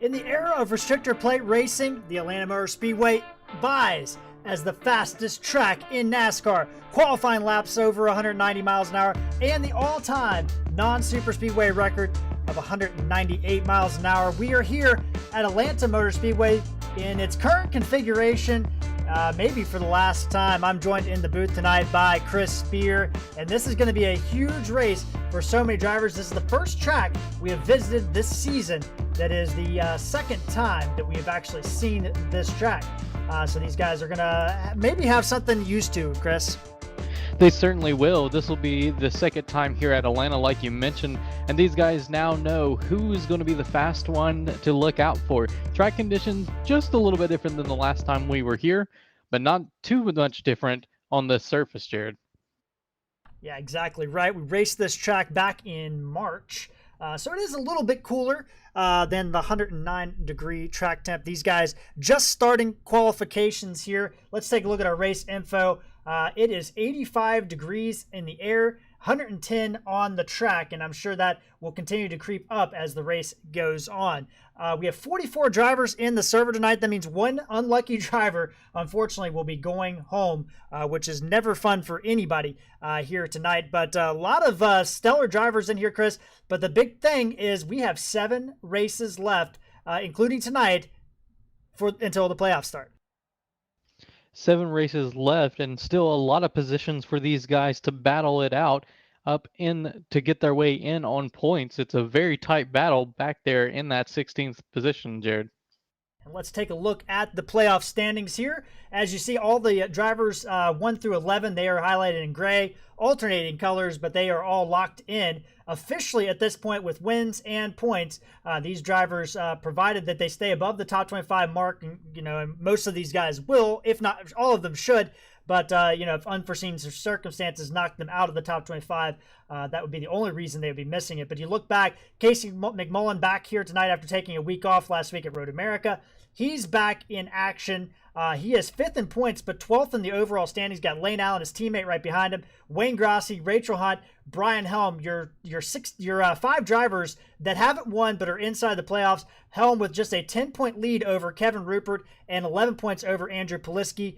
In the era of restrictor plate racing, the Atlanta Motor Speedway vies as the fastest track in NASCAR, qualifying laps over 190 miles an hour, and the all-time non-super speedway record of 198 miles an hour. We are here at Atlanta Motor Speedway in its current configuration, maybe for the last time. I'm joined in the booth tonight by Chris Speer, and this is going to be a huge race for so many drivers. This is the first track we have visited this season that is the second time that we have actually seen this track. So these guys are going to maybe have something used to, Chris. They certainly will. This will be the second time here at Atlanta, like you mentioned, and these guys now know who is going to be the fast one to look out for. Track conditions just a little bit different than the last time we were here, but not too much different on the surface, Jared. Yeah, exactly right. We raced this track back in March, so it is a little bit cooler than the 109-degree track temp. These guys just starting qualifications here. Let's take a look at our race info. It is 85 degrees in the air, 110 on the track, and I'm sure that will continue to creep up as the race goes on. We have 44 drivers in the server tonight. That means one unlucky driver, unfortunately, will be going home, which is never fun for anybody here tonight. But a lot of stellar drivers in here, Chris. But the big thing is we have 7 races left, including tonight, until the playoffs start. 7 races left, and still a lot of positions for these guys to battle it out up in to get their way in on points. It's a very tight battle back there in that 16th position, Jared. And let's take a look at the playoff standings here. As you see, all the drivers 1 through 11, they are highlighted in gray, alternating colors, but they are all locked in officially at this point with wins and points. These drivers, provided that they stay above the top 25 mark, and most of these guys will, if not all of them should. But, if unforeseen circumstances knock them out of the top 25, that would be the only reason they would be missing it. But you look back, Casey McMullen back here tonight after taking a week off last week at Road America. He's back in action. He is 5th in points, but 12th in the overall standings. Got Lane Allen, his teammate, right behind him. Wayne Grassi, Rachel Hunt, Brian Helm, your 5 drivers that haven't won but are inside the playoffs. Helm with just a 10-point lead over Kevin Rupert and 11 points over Andrew Poliski.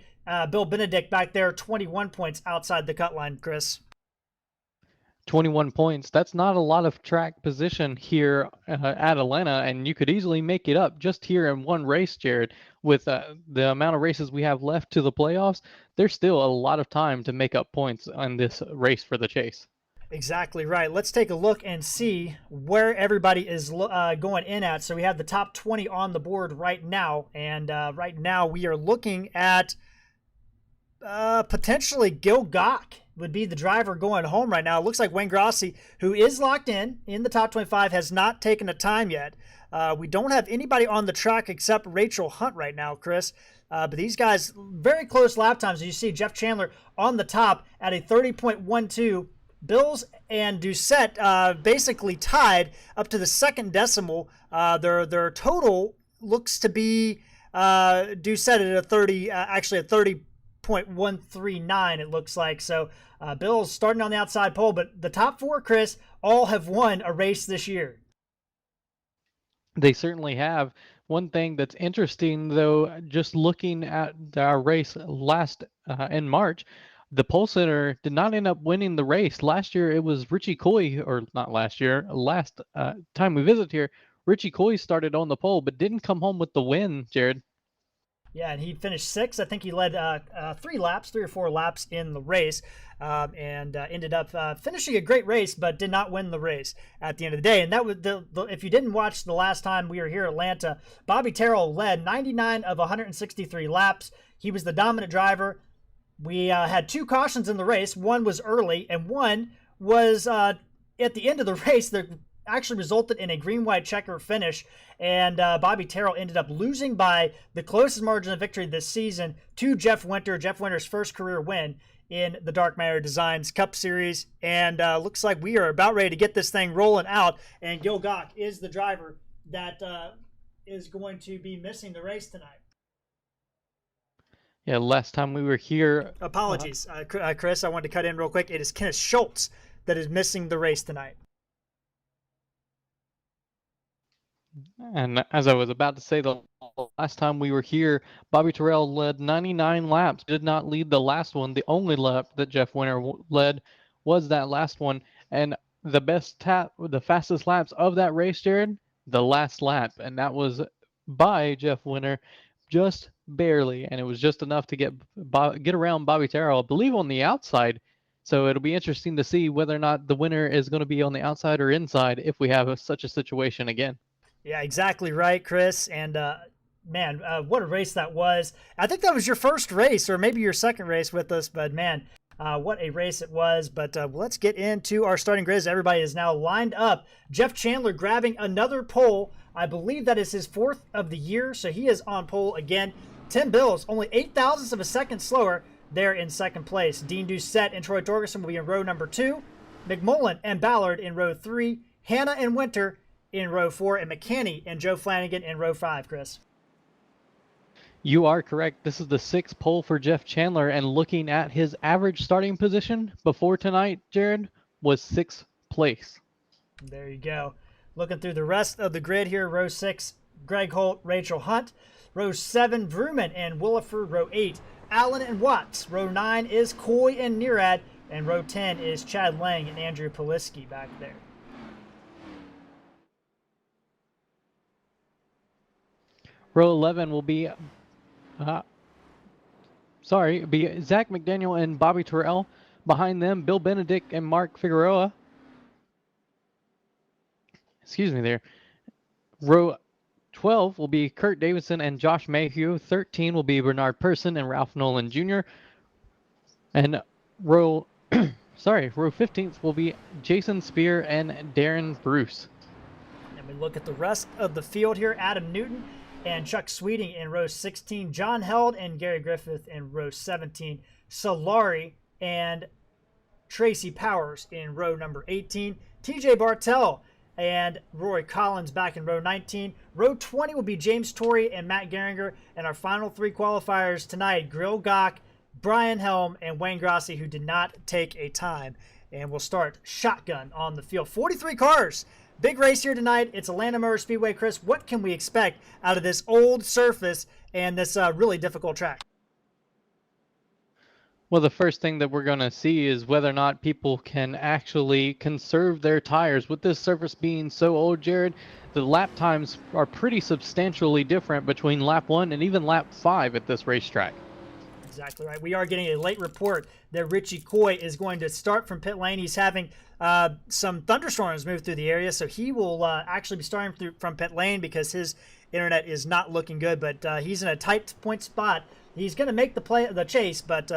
Bill Benedict back there, 21 points outside the cut line, Chris. 21 points. That's not a lot of track position here at Atlanta, and you could easily make it up just here in one race, Jared. With the amount of races we have left to the playoffs, there's still a lot of time to make up points on this race for the chase. Exactly right. Let's take a look and see where everybody is going in at. So we have the top 20 on the board right now, and right now we are looking at potentially Gil Gach would be the driver going home right now. It looks like Wayne Grassi, who is locked in the top 25, has not taken a time yet. We don't have anybody on the track except Rachel Hunt right now, Chris. But these guys, very close lap times. You see Jeff Chandler on the top at a 30.12. Bills and Doucette basically tied up to the second decimal. Their total looks to be Doucette at a 30, actually a 30.139, it looks like. So Bill's starting on the outside pole, but the top 4, Chris, all have won a race this year. They certainly have. One thing that's interesting, though, just looking at our race last in March, the pole sitter did not end up winning the race. Last year, it was Richie Coy, or not last year, last time we visited here, Richie Coy started on the pole, but didn't come home with the win, Jared. Yeah, and he finished 6th. I think he led 3 or 4 laps in the race, and ended up finishing a great race, but did not win the race at the end of the day. And that was if you didn't watch the last time we were here at Atlanta, Bobby Terrell led 99 of 163 laps. He was the dominant driver. We had 2 cautions in the race. One was early, and one was at the end of the race. That actually resulted in a green-white checker finish, and Bobby Terrell ended up losing by the closest margin of victory this season to Jeff Winter. Jeff Winter's first career win in the Darkmatter Designs Cup Series, and looks like we are about ready to get this thing rolling out, and Gil Gach is the driver that is going to be missing the race tonight. Yeah, last time we were here... Apologies, Chris, I wanted to cut in real quick. It is Kenneth Schultz that is missing the race tonight. And as I was about to say, the last time we were here, Bobby Terrell led 99 laps, did not lead the last one. The only lap that Jeff Winter led was that last one. And the fastest laps of that race, Jared, the last lap. And that was by Jeff Winter, just barely. And it was just enough to get around Bobby Terrell, I believe, on the outside. So it'll be interesting to see whether or not the winner is going to be on the outside or inside if we have such a situation again. Yeah, exactly right, Chris. And man, what a race that was. I think that was your first race, or maybe your second race with us, but man, what a race it was. But let's get into our starting grids. Everybody is now lined up. Jeff Chandler grabbing another pole. I believe that is his fourth of the year, so he is on pole again. Tim Bills, only 0.08 of a second slower, there in second place. Dean Doucette and Troy Torgerson will be in row number 2. McMullen and Ballard in row 3. Hanna and Winter in row 4, and McCanney and Joe Flanagan in row 5, Chris. You are correct. This is the 6th pole for Jeff Chandler, and looking at his average starting position before tonight, Jared, was 6th place. There you go. Looking through the rest of the grid here, row 6, Greg Holt, Rachel Hunt. Row 7, Vrooman and Williford. Row 8, Allen and Watts. Row 9 is Coy and Nearad, and row 10 is Chad Lang and Andrew Poliski back there. Row 11 will be, Zach McDaniel and Bobby Terrell. Behind them, Bill Benedict and Mark Figueroa. Excuse me there. Row 12 will be Kurt Davidson and Josh Mayhew. 13 will be Bernard Person and Ralph Nolan Jr. And row 15th will be Jason Speer and Darren Bruce. And we look at the rest of the field here. Adam Newton and Chuck Sweeting in row 16. John Held and Gary Griffith in row 17. Solari and Tracy Powers in row number 18. TJ Bartell and Roy Collins back in row 19. Row 20 will be James Torrey and Matt Geringer. And our final 3 qualifiers tonight, Grill Gock, Brian Helm, and Wayne Grassi, who did not take a time. And we'll start shotgun on the field. 43 cars. Big race here tonight. It's Atlanta Motor Speedway. Chris, what can we expect out of this old surface and this really difficult track? Well, the first thing that we're going to see is whether or not people can actually conserve their tires. With this surface being so old, Jared, the lap times are pretty substantially different between lap 1 and even lap 5 at this racetrack. Exactly right. We are getting a late report that Richie Coy is going to start from pit lane. He's having some thunderstorms move through the area, so he will actually be starting from pit lane because his internet is not looking good, but he's in a tight point spot. He's going to make the chase, but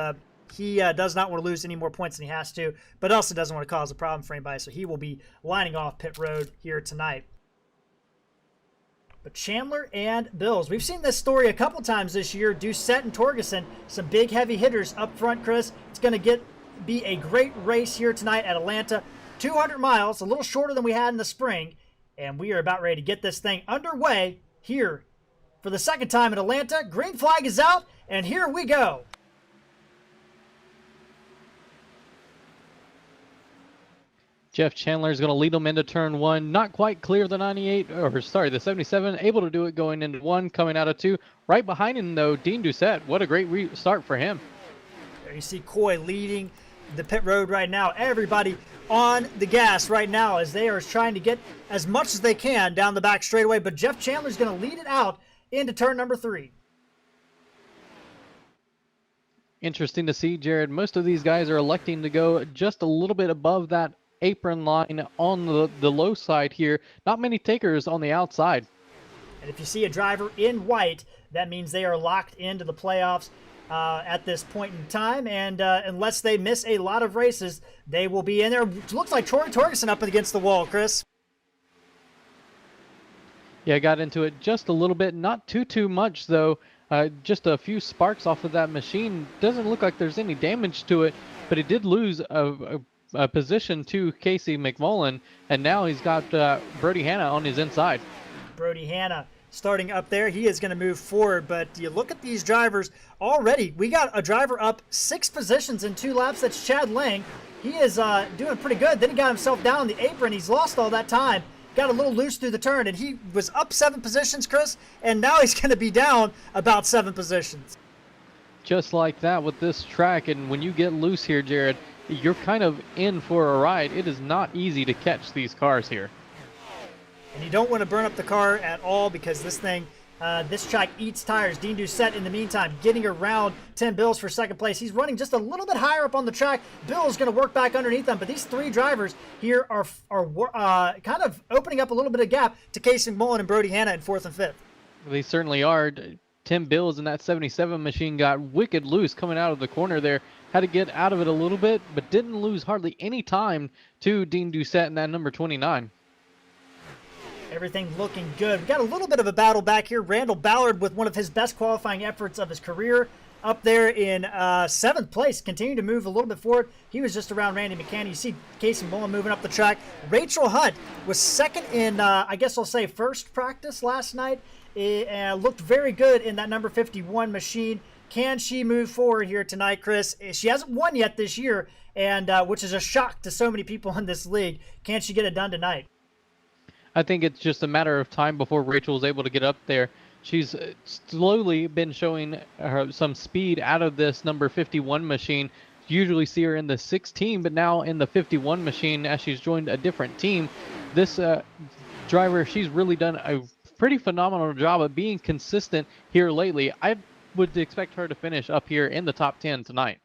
he does not want to lose any more points than he has to, but also doesn't want to cause a problem for anybody, so he will be lining off pit road here tonight. But Chandler and Bills, we've seen this story a couple times this year. Doucette and Torgerson, some big heavy hitters up front, Chris. It's going to be a great race here tonight at Atlanta. 200 miles, a little shorter than we had in the spring, and we are about ready to get this thing underway here for the second time in Atlanta. Green flag is out, and here we go. Jeff Chandler is going to lead them into turn 1. Not quite clear the the 77. Able to do it going into 1, coming out of 2. Right behind him, though, Dean Doucette. What a great start for him. There you see Coy leading the pit road right now. Everybody on the gas right now as they are trying to get as much as they can down the back straightaway. But Jeff Chandler is going to lead it out into turn number 3. Interesting to see, Jared. Most of these guys are electing to go just a little bit above that apron line on the low side here. Not many takers on the outside. And if you see a driver in white, that means they are locked into the playoffs at this point in time. And unless they miss a lot of races, they will be in there. It looks like Troy Torgerson up against the wall, Chris. Yeah, I got into it just a little bit. Not too much, though. Just a few sparks off of that machine. Doesn't look like there's any damage to it, but it did lose a position to Casey McMullen, and now he's got Brody Hanna on his inside. Brody Hanna starting up there. He is going to move forward, but you look at these drivers already. We got a driver up 6 positions in 2 laps. That's Chad Lang. He is doing pretty good. Then he got himself down the apron. He's lost all that time, got a little loose through the turn, and he was up 7 positions, Chris, and now he's going to be down about 7 positions. Just like that with this track, and when you get loose here, Jared, you're kind of in for a ride. It is not easy to catch these cars here. And you don't want to burn up the car at all, because this thing, this track eats tires. Dean Doucette, in the meantime, getting around Tim Bills for second place. He's running just a little bit higher up on the track. Bill's going to work back underneath them, but these 3 drivers here are kind of opening up a little bit of gap to Casey McMullen and Brody Hanna in 4th and 5th. They certainly are. Tim Bills in that 77 machine got wicked loose coming out of the corner there. Had to get out of it a little bit, but didn't lose hardly any time to Dean Doucette in that number 29. Everything looking good. We got a little bit of a battle back here. Randall Ballard with one of his best qualifying efforts of his career up there in 7th place, continuing to move a little bit forward. He was just around Randy McCann. You see Casey Mullen moving up the track. Rachel Hunt was second in, I guess I'll say, first practice last night. It looked very good in that number 51 machine. Can she move forward here tonight, Chris? She hasn't won yet this year, and which is a shock to so many people in this league. Can she get it done tonight? I think it's just a matter of time before Rachel is able to get up there. She's slowly been showing her some speed out of this number 51 machine. Usually see her in the 16, but now in the 51 machine as she's joined a different team. This driver, she's really done a pretty phenomenal job of being consistent here lately. I would expect her to finish up here in the top 10 tonight.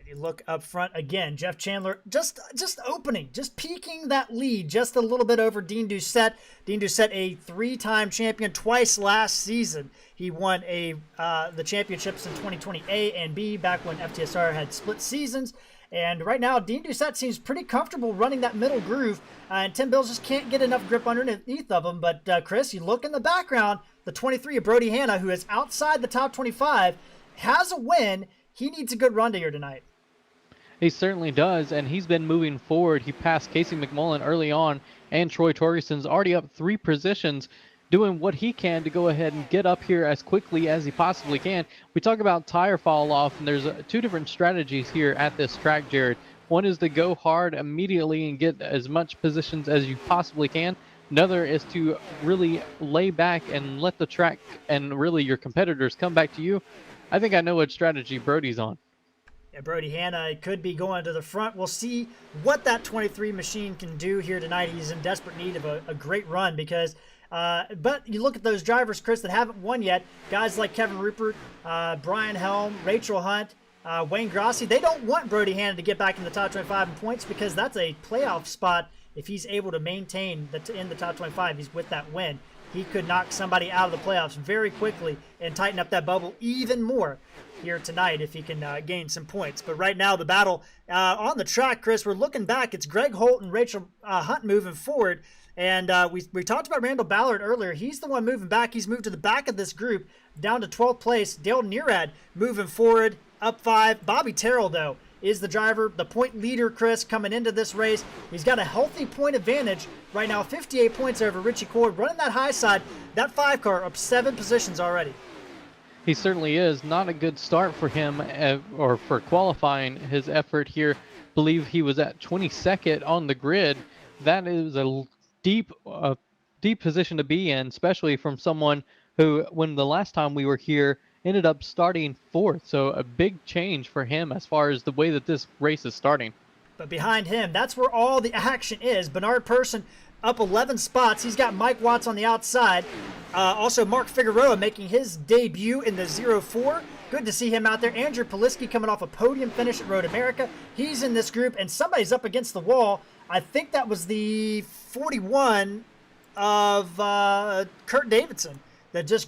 If you look up front again, Jeff Chandler just opening, just peaking that lead just a little bit over Dean Doucette. Dean Doucette, a 3-time champion, twice last season. He won the championships in 2020 A and B, back when FTSR had split seasons. And right now, Dean Doucette seems pretty comfortable running that middle groove, and Tim Bills just can't get enough grip underneath of him. But, Chris, you look in the background, the 23 of Brody Hanna, who is outside the top 25, has a win. He needs a good run here tonight. He certainly does, and he's been moving forward. He passed Casey McMullen early on, and Troy Torgerson's already up 3 positions, doing what he can to go ahead and get up here as quickly as he possibly can. We talk about tire fall off, and there's 2 different strategies here at this track, Jared. One is to go hard immediately and get as much positions as you possibly can. Another is to really lay back and let the track and really your competitors come back to you. I think I know what strategy Brody's on. Yeah, Brody Hanna could be going to the front. We'll see what that 23 machine can do here tonight. He's in desperate need of a great run, because but you look at those drivers, Chris, that haven't won yet. Guys like Kevin Rupert, Brian Helm, Rachel Hunt, Wayne Grossi. They don't want Brody Hanna to get back in the top 25 in points, because that's a playoff spot. If he's able to maintain in the top 25, he's with that win. He could knock somebody out of the playoffs very quickly and tighten up that bubble even more here tonight if he can gain some points. But right now, the battle on the track, Chris, we're looking back. It's Greg Holt and Rachel Hunt moving forward. And we talked about Randall Ballard earlier. He's the one moving back. He's moved to the back of this group, down to 12th place. Dale Nearad moving forward, up 5. Bobby Terrell, though, is the driver, the point leader, Chris, coming into this race. He's got a healthy point advantage right now, 58 points over Richie Cord, running that high side. That 5 car up 7 positions already. He certainly is. Not a good start for him or for qualifying his effort here. Believe he was at 22nd on the grid. That is a deep position to be in, especially from someone who, when the last time we were here, ended up starting 4th. So a big change for him as far as the way that this race is starting. But behind him, that's where all the action is. Bernard Persson up 11 spots. He's got Mike Watts on the outside. Also, Mark Figueroa making his debut in the 04. Good to see him out there. Andrew Poliski coming off a podium finish at Road America. He's in this group, and somebody's up against the wall. I think that was the 41 of Kurt Davidson that just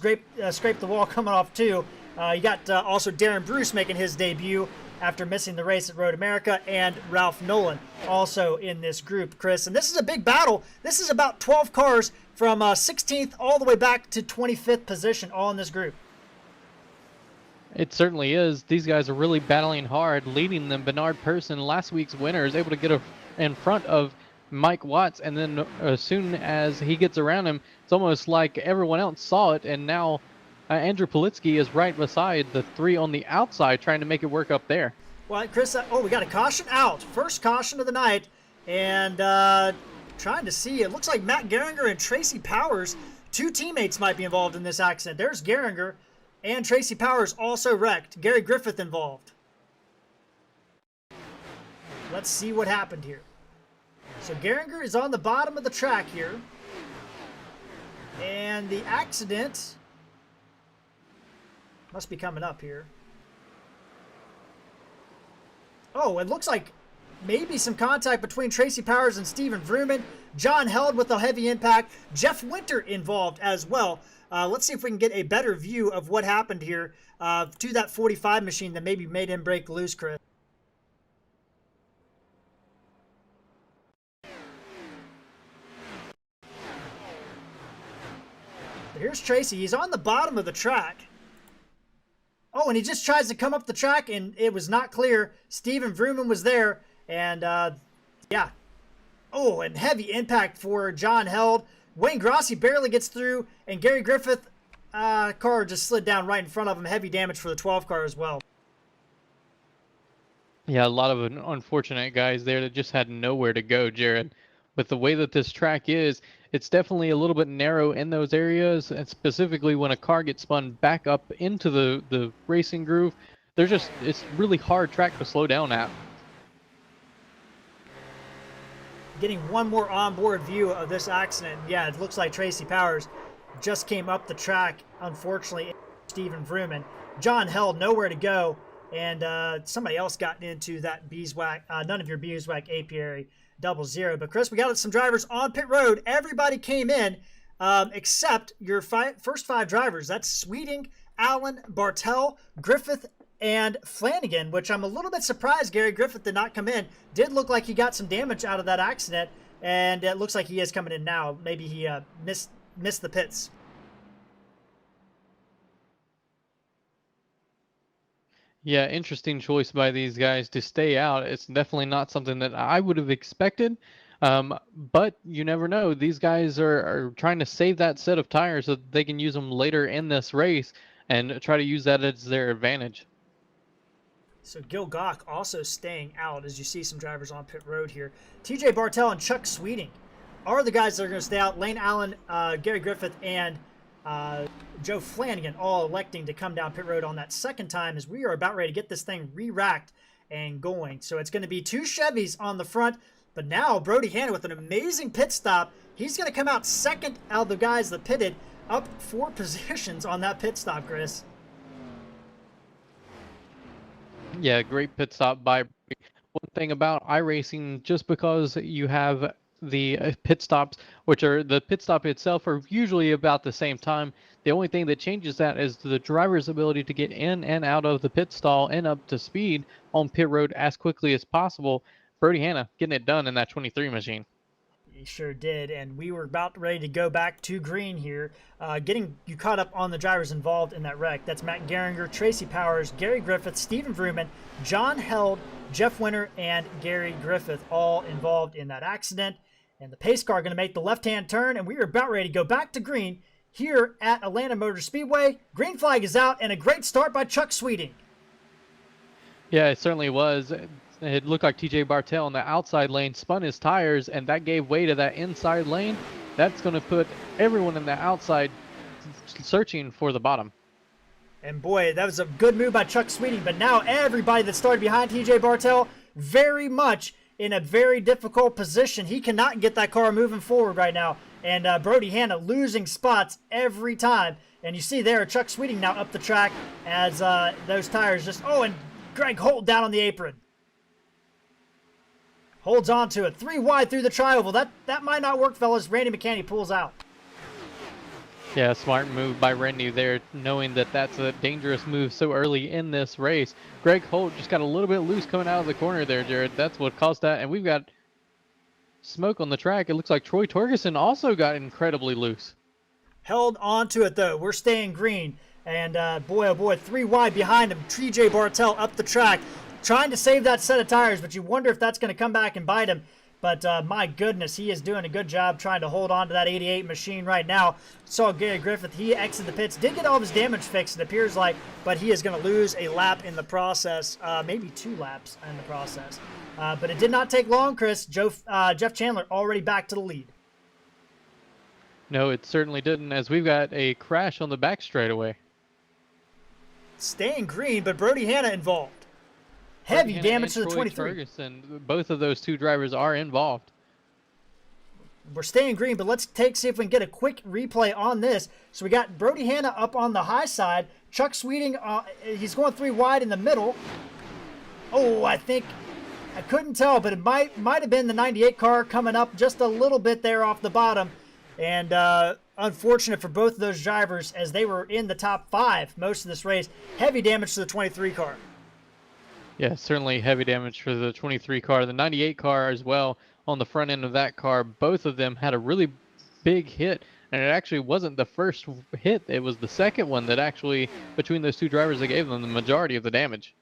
scraped the wall coming off too. You got also Darren Bruce making his debut after missing the race at Road America, and Ralph Nolan also in this group, Chris. And this is a big battle. This is about 12 cars from 16th all the way back to 25th position, all in this group. It certainly is. These guys are really battling hard, leading them. Bernard Persson, last week's winner, is able to get in front of Mike Watts, and then as soon as he gets around him, it's almost like everyone else saw it, and now Andrew Politsky is right beside the 3 on the outside trying to make it work up there. Well, Chris, we got a caution out. First caution of the night, and trying to see. It looks like Matt Geringer and Tracy Powers, two teammates, might be involved in this accident. There's Geringer, and Tracy Powers also wrecked. Gary Griffith involved. Let's see what happened here. So Geringer is on the bottom of the track here. And the accident must be coming up here. Oh, it looks like maybe some contact between Tracy Powers and Steven Vrooman. John Held with a heavy impact. Jeff Winter involved as well. Let's see if we can get a better view of what happened here to that 45 machine that maybe made him break loose, Chris. But here's Tracy. He's on the bottom of the track. Oh, and he just tries to come up the track, and it was not clear. Steven Vrooman was there, and yeah. Oh, and heavy impact for John Held. Wayne Grossi barely gets through, and Gary Griffith, car just slid down right in front of him. Heavy damage for the 12 car as well. Yeah, a lot of unfortunate guys there that just had nowhere to go, Jared. With the way that this track is, it's definitely a little bit narrow in those areas, and specifically when a car gets spun back up into the racing groove, it's really hard track to slow down at. Getting one more onboard view of this accident. Yeah, it looks like Tracy Powers just came up the track, unfortunately. Steven Vrooman. John Held nowhere to go, and somebody else got into that beeswax, none of your beeswax apiary 00. But Chris, we got some drivers on pit road. Everybody came in except your first five drivers. That's Sweeting, Allen, Bartel, Griffith, and Flanagan, which I'm a little bit surprised Gary Griffith did not come in. Did look like he got some damage out of that accident, and it looks like he is coming in now. Maybe he missed the pits. Yeah, interesting choice by these guys to stay out. It's definitely not something that I would have expected, but you never know. These guys are trying to save that set of tires so that they can use them later in this race and try to use that as their advantage. So Gil Gock also staying out, as you see some drivers on pit road here. TJ Bartel and Chuck Sweeting are the guys that are going to stay out. Lane Allen, Gary Griffith, and Joe Flanagan all electing to come down pit road on that second time, as we are about ready to get this thing re-racked and going. So it's going to be two Chevys on the front, but now Brody Hanna with an amazing pit stop. He's going to come out second out of the guys that pitted, up 4 positions on that pit stop, Chris. Yeah, great pit stop by. One thing about iRacing, just because you have the pit stops, which are the pit stop itself, are usually about the same time. The only thing that changes that is the driver's ability to get in and out of the pit stall and up to speed on pit road as quickly as possible. Brody Hanna getting it done in that 23 machine. He sure did, and we were about ready to go back to green here. Getting you caught up on the drivers involved in that wreck. That's Matt Geringer, Tracy Powers, Gary Griffith, Steven Vrooman, John Held, Jeff Winter, and Gary Griffith, all involved in that accident. And the pace car going to make the left-hand turn, and we are about ready to go back to green here at Atlanta Motor Speedway. Green flag is out, and a great start by Chuck Sweeting. Yeah, it certainly was. It looked like TJ Bartel in the outside lane spun his tires, and that gave way to that inside lane. That's going to put everyone in the outside searching for the bottom. And boy, that was a good move by Chuck Sweeting, but now everybody that started behind TJ Bartel very much in a very difficult position. He cannot get that car moving forward right now, and Brody Hanna losing spots every time. And you see there, Chuck Sweeting now up the track as those tires just, oh, and Greg Holt down on the apron. Holds on to it. 3 wide through the tri-oval. That might not work, fellas. Randy McCanny pulls out. Yeah, smart move by Randy there, knowing that that's a dangerous move so early in this race. Greg Holt just got a little bit loose coming out of the corner there, Jared. That's what caused that. And we've got smoke on the track. It looks like Troy Torgerson also got incredibly loose. Held on to it, though. We're staying green. And boy, oh boy, 3 wide behind him. TJ Bartel up the track, trying to save that set of tires, but you wonder if that's going to come back and bite him. But my goodness, he is doing a good job trying to hold on to that 88 machine right now. Saw Gary Griffith, he exited the pits, did get all of his damage fixed, it appears like, but he is going to lose a lap in the process, maybe 2 laps in the process. But it did not take long, Chris. Jeff Chandler already back to the lead. No, it certainly didn't, as we've got a crash on the back straightaway. Staying green, but Brody Hanna involved. Heavy damage to the 23. Ferguson, both of those 2 drivers are involved. We're staying green, but let's see if we can get a quick replay on this. So we got Brody Hanna up on the high side. Chuck Sweeting, he's going 3 wide in the middle. Oh, I couldn't tell, but it might have been the 98 car coming up just a little bit there off the bottom. And unfortunate for both of those drivers as they were in the top 5 most of this race. Heavy damage to the 23 car. Yeah, certainly heavy damage for the 23 car. The 98 car as well on the front end of that car. Both of them had a really big hit, and it actually wasn't the first hit. It was the second one that actually, between those 2 drivers, that gave them the majority of the damage.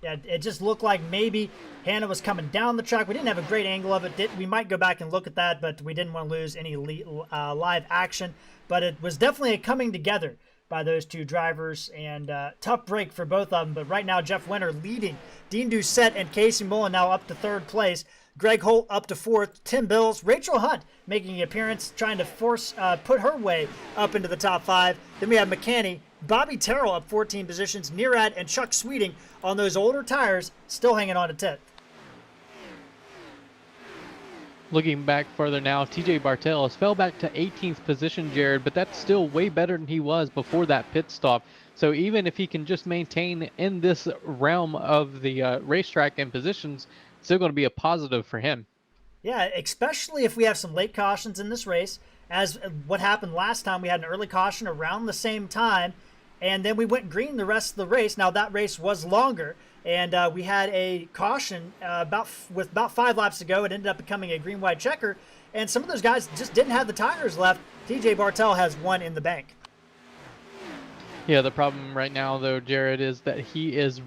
Yeah, it just looked like maybe Hanna was coming down the track. We didn't have a great angle of it. We might go back and look at that, but we didn't want to lose any live action. But it was definitely a coming together by those 2 drivers, and tough break for both of them. But right now, Jeff Winter leading. Dean Doucette and Casey Mullen now up to 3rd place. Greg Holt up to 4th. Tim Bills, Rachel Hunt making an appearance, trying to put her way up into the top 5. Then we have McCanny, Bobby Terrell up 14 positions, Nearad and Chuck Sweeting on those older tires, still hanging on to 10th. Looking back further now, TJ Bartell has fell back to 18th position, Jared, but that's still way better than he was before that pit stop. So even if he can just maintain in this realm of the racetrack and positions, it's still going to be a positive for him. Yeah, especially if we have some late cautions in this race, as what happened last time. We had an early caution around the same time, and then we went green the rest of the race. Now, that race was longer, and we had a caution with about 5 laps to go. It ended up becoming a green-white checker, and some of those guys just didn't have the tires left. TJ Bartell has 1 in the bank. Yeah, the problem right now, though, Jared, is that he is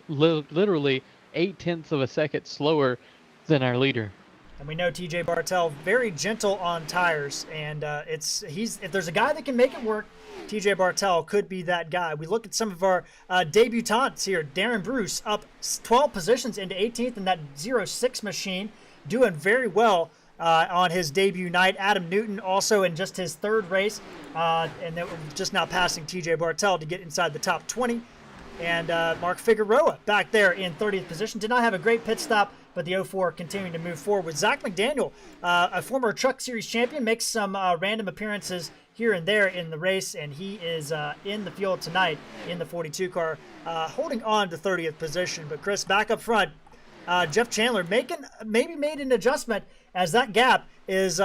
literally 0.8 of a second slower than our leader. And we know TJ Bartell very gentle on tires, and if there's a guy that can make it work, TJ Bartell could be that guy. We look at some of our debutantes here. Darren Bruce up 12 positions into 18th in that 06 machine, doing very well on his debut night. Adam Newton also in just his 3rd race, and then just now passing TJ Bartell to get inside the top 20. And Mark Figueroa back there in 30th position. Did not have a great pit stop, but the 04 continuing to move forward. With Zach McDaniel, a former Truck Series champion, makes some random appearances here and there in the race, and he is in the field tonight in the 42 car, holding on to 30th position. But Chris, back up front, Jeff Chandler maybe made an adjustment, as that gap is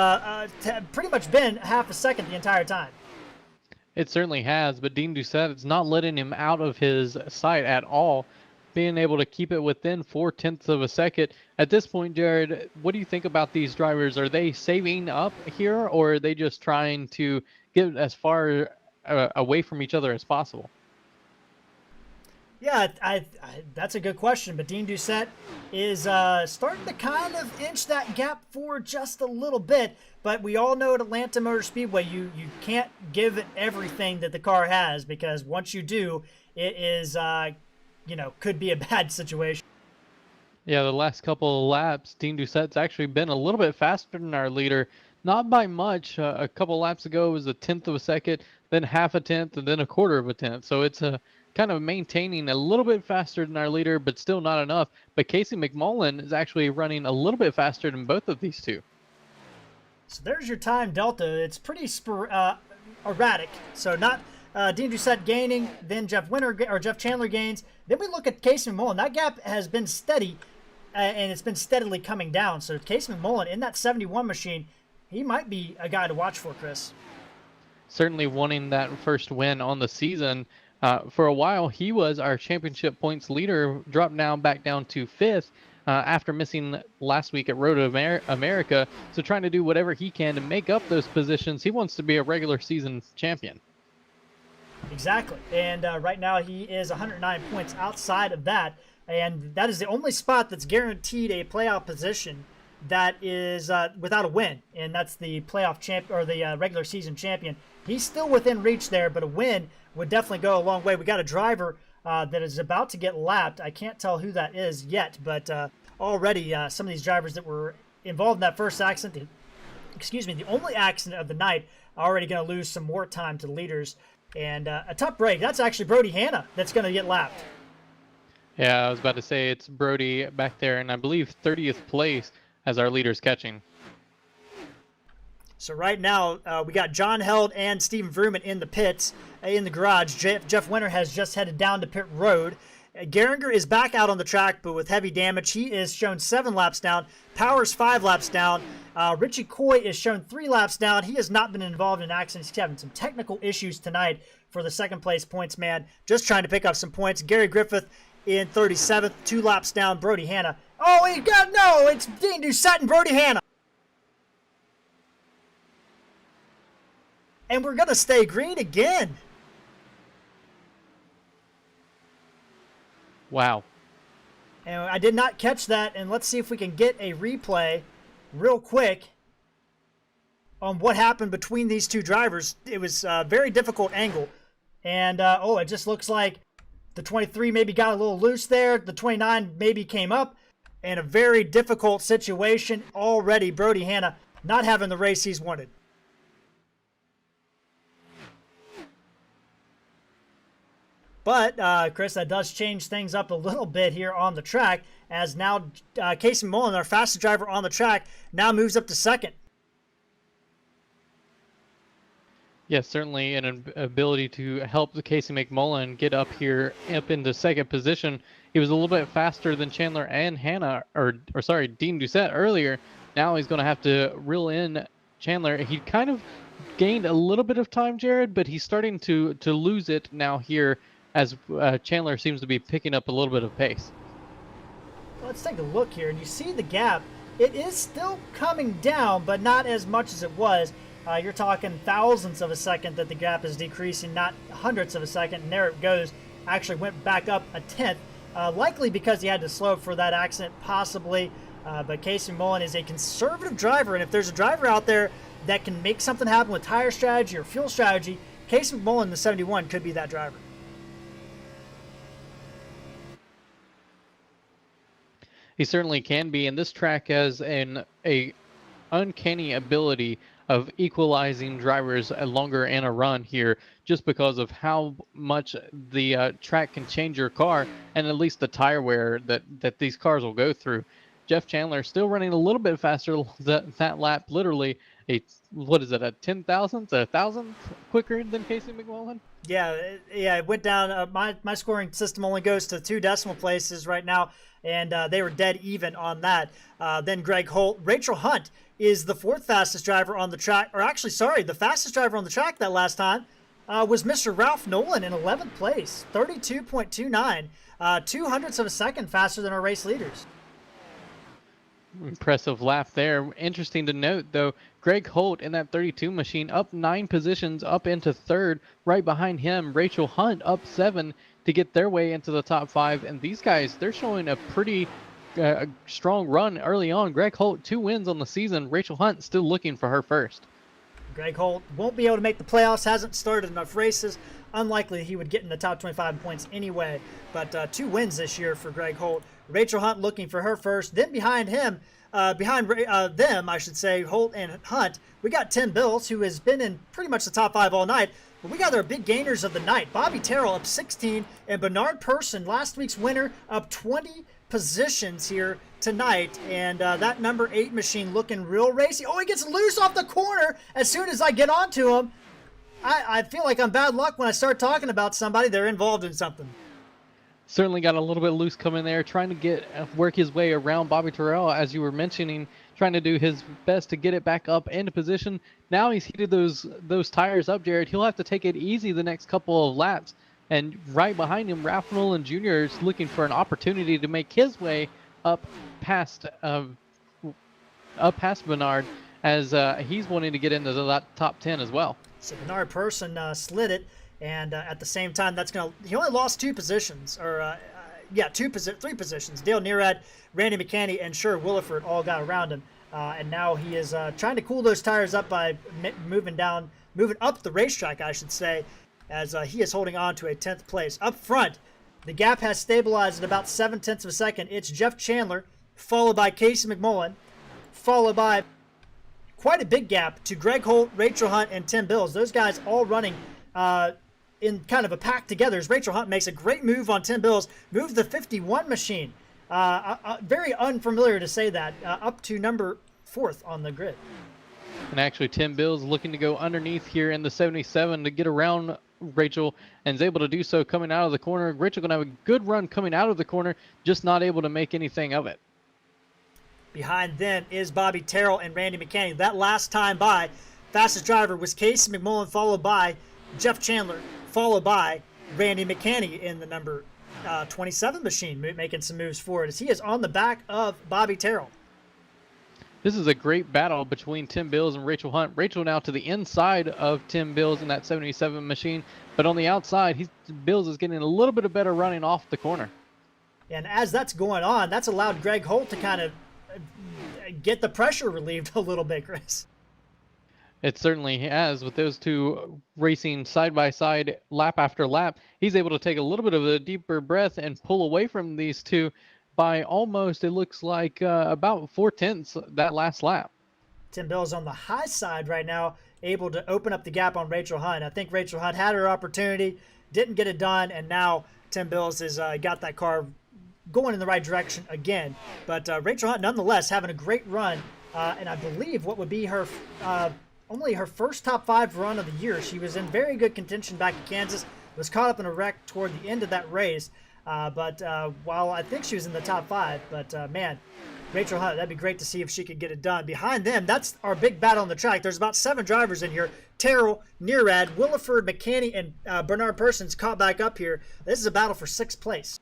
pretty much been half a second the entire time. It certainly has, but Dean Doucette is not letting him out of his sight at all, being able to keep it within 0.4 of a second. At this point, Jared, what do you think about these drivers? Are they saving up here, or are they just trying to get as far away from each other as possible? Yeah, that's a good question, but Dean Doucette is starting to kind of inch that gap forward just a little bit, but we all know at Atlanta Motor Speedway, you can't give it everything that the car has, because once you do, it is, could be a bad situation. Yeah, the last couple of laps, Dean Doucette's actually been a little bit faster than our leader, not by much. A couple laps ago it was 0.1 of a second, then 0.5 tenth, and then 1/4 of a tenth. So it's kind of maintaining a little bit faster than our leader, but still not enough. But Casey McMullen is actually running a little bit faster than both of these 2. So there's your time delta. It's pretty erratic. So not Dean Doucette gaining, then Jeff Chandler gains. Then we look at Casey McMullen. That gap has been steady, and it's been steadily coming down. So Casey McMullen in that 71 machine, he might be a guy to watch for, Chris. Certainly wanting that first win on the season. For a while, he was our championship points leader, dropped now back down to 5th after missing last week at Road to America. So trying to do whatever he can to make up those positions. He wants to be a regular season champion. Exactly. And right now he is 109 points outside of that. And that is the only spot that's guaranteed a playoff position that is without a win, and that's the playoff champ or the regular season champion. He's still within reach there, but a win would definitely go a long way. We got a driver that is about to get lapped. I can't tell who that is yet, but already some of these drivers that were involved in that first accident, the only accident of the night, are already going to lose some more time to the leaders. And a tough break. That's actually Brody Hanna that's going to get lapped. Yeah, I was about to say it's Brody back there, and I believe 30th place as our leaders catching. So right now, we got John Held and Steven Vrooman in the pits, in the garage. Jeff Winter has just headed down to pit road. Gehringer is back out on the track, but with heavy damage. He is shown 7 laps down. Powers 5 laps down. Richie Coy is shown 3 laps down. He has not been involved in accidents. He's having some technical issues tonight for the second place points man. Just trying to pick up some points. Gary Griffith in 37th, 2 laps down. Brody Hanna. Oh, it's Dean Doucette and Brody Hanna. And we're going to stay green again. Wow. And I did not catch that, and let's see if we can get a replay real quick on what happened between these two drivers. It was a very difficult angle. And, it just looks like the 23 maybe got a little loose there. The 29 maybe came up. And a very difficult situation already. Brody Hanna not having the race he's wanted. But, Chris, that does change things up a little bit here on the track, as now Casey Mullen, our fastest driver on the track, now moves up to second. Yes, certainly an ability to help Casey McMullen get up here, up into second position. He was a little bit faster than Chandler and Hannah, Dean Doucette earlier. Now he's going to have to reel in Chandler. He kind of gained a little bit of time, Jared, but he's starting to lose it now here, as Chandler seems to be picking up a little bit of pace. Let's take a look here, and you see the gap. It is still coming down, but not as much as it was. You're talking thousandths of a second that the gap is decreasing, not hundredths of a second, and there it goes. Actually went back up a tenth, likely because he had to slow for that accident, possibly. But Casey Mullen is a conservative driver, and if there's a driver out there that can make something happen with tire strategy or fuel strategy, Casey McMullen, the 71, could be that driver. He certainly can be, and this track has a uncanny ability of equalizing drivers longer in a run here, just because of how much the track can change your car, and at least the tire wear that these cars will go through. Jeff Chandler still running a little bit faster that lap, literally a 10,000th, a 1,000th quicker than Casey McMullen. Yeah, it went down. My scoring system only goes to 2 decimal places right now, and they were dead even on that. Then Greg Holt. Rachel Hunt is the 4th fastest driver on the track, or actually, sorry, the fastest driver on the track that last time was Mr. Ralph Nolan in 11th place, 32.29, 200ths of a second faster than our race leaders. Impressive lap there. Interesting to note, though, Greg Holt in that 32 machine up 9 positions, up into 3rd. Right behind him, Rachel Hunt up 7 to get their way into the top 5. And these guys, they're showing a pretty strong run early on. Greg Holt, 2 wins on the season. Rachel Hunt still looking for her first. Greg Holt won't be able to make the playoffs, hasn't started enough races. Unlikely he would get in the top 25 points anyway, but 2 wins this year for Greg Holt. Rachel Hunt looking for her first. Then behind them, I should say, Holt and Hunt, we got Tim Bills, who has been in pretty much the top 5 all night. But we got our big gainers of the night. Bobby Terrell up 16, and Bernard Persson, last week's winner, up 20 positions here tonight. And that number 8 machine looking real racy. Oh, he gets loose off the corner as soon as I get onto him. I feel like I'm bad luck when I start talking about somebody. They're involved in something. Certainly got a little bit loose coming there, trying to work his way around Bobby Terrell, as you were mentioning, trying to do his best to get it back up into position. Now he's heated those tires up, Jared. He'll have to take it easy the next couple of laps. And right behind him, Ralph Nolan Jr. is looking for an opportunity to make his way up past Bernard, as he's wanting to get into the top 10 as well. So Bernard Persson slid it, and at the same time, he only lost 2 positions, or yeah, three positions. Dale Nearad, Randy McCanny, and Sher Williford all got around him. And now he is trying to cool those tires up by moving up the racetrack, I should say, as he is holding on to a 10th place. Up front, the gap has stabilized at about 7/10 of a second. It's Jeff Chandler, followed by Casey McMullen, followed by quite a big gap to Greg Holt, Rachel Hunt, and Tim Bills. Those guys all running in kind of a pack together as Rachel Hunt makes a great move on Tim Bills, moves the 51 machine. Very unfamiliar to say that, up to number 4th on the grid. And actually, Tim Bills looking to go underneath here in the 77 to get around Rachel, and is able to do so coming out of the corner. Rachel going to have a good run coming out of the corner, just not able to make anything of it. Behind them is Bobby Terrell and Randy McCanny. That last time by, fastest driver was Casey McMullen, followed by Jeff Chandler, followed by Randy McCanny in the number 27 machine, making some moves forward as he is on the back of Bobby Terrell. This is a great battle between Tim Bills and Rachel Hunt. Rachel now to the inside of Tim Bills in that 77 machine, but on the outside, Bills is getting a little bit of better running off the corner. And as that's going on, that's allowed Greg Holt to kind of get the pressure relieved a little bit, Chris. It certainly has. With those two racing side by side, lap after lap, he's able to take a little bit of a deeper breath and pull away from these two by almost, it looks like, about 4/10 that last lap. Tim Bills on the high side right now, able to open up the gap on Rachel Hunt. I think Rachel Hunt had her opportunity, didn't get it done, and now Tim Bills has got that car going in the right direction again. But Rachel Hunt, nonetheless, having a great run, and I believe what would be her only her first top 5 run of the year. She was in very good contention back in Kansas, was caught up in a wreck toward the end of that race. But while I think she was in the top 5, but man, Rachel Hunt, that'd be great to see if she could get it done. Behind them, that's our big battle on the track. There's about 7 drivers in here. Terrell, Nearad, Williford, McCanny, and Bernard Persons caught back up here. This is a battle for 6th place.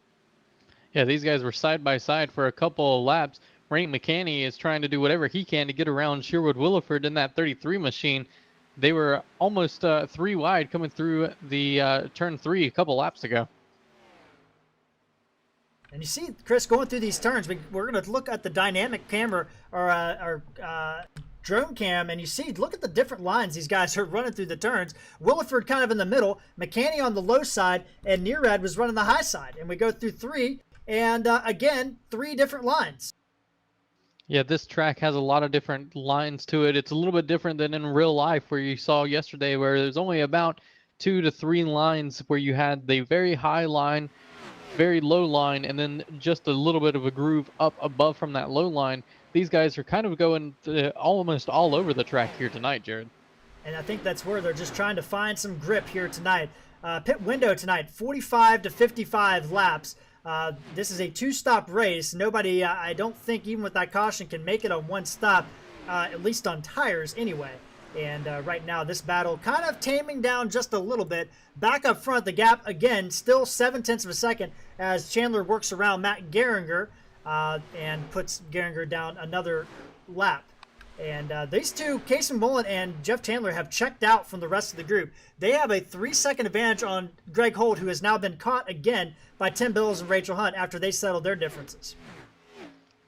Yeah, these guys were side by side for a couple of laps. Randy McCanny is trying to do whatever he can to get around Sherwood Williford in that 33 machine. They were almost 3 wide coming through the turn 3 a couple laps ago. And you see, Chris, going through these turns, we're going to look at the dynamic camera or drone cam, and you see, look at the different lines these guys are running through the turns. Williford kind of in the middle, McCanny on the low side, and Nearad was running the high side. And we go through 3, and again, 3 different lines. Yeah, this track has a lot of different lines to it. It's a little bit different than in real life where you saw yesterday, where there's only about 2 to 3 lines where you had the very high line, very low line, and then just a little bit of a groove up above from that low line. These guys are kind of going almost all over the track here tonight, Jared. And I think that's where they're just trying to find some grip here tonight. Pit window tonight, 45 to 55 laps. This is a 2-stop race. Nobody, I don't think, even with that caution, can make it on 1 stop, at least on tires anyway. And right now, this battle kind of taming down just a little bit. Back up front, the gap, again, still 7/10 of a second as Chandler works around Matt Geringer and puts Geringer down another lap. And these two, Casey McMullen and Jeff Chandler, have checked out from the rest of the group. They have a 3-second advantage on Greg Holt, who has now been caught again by Tim Bills and Rachel Hunt after they settled their differences.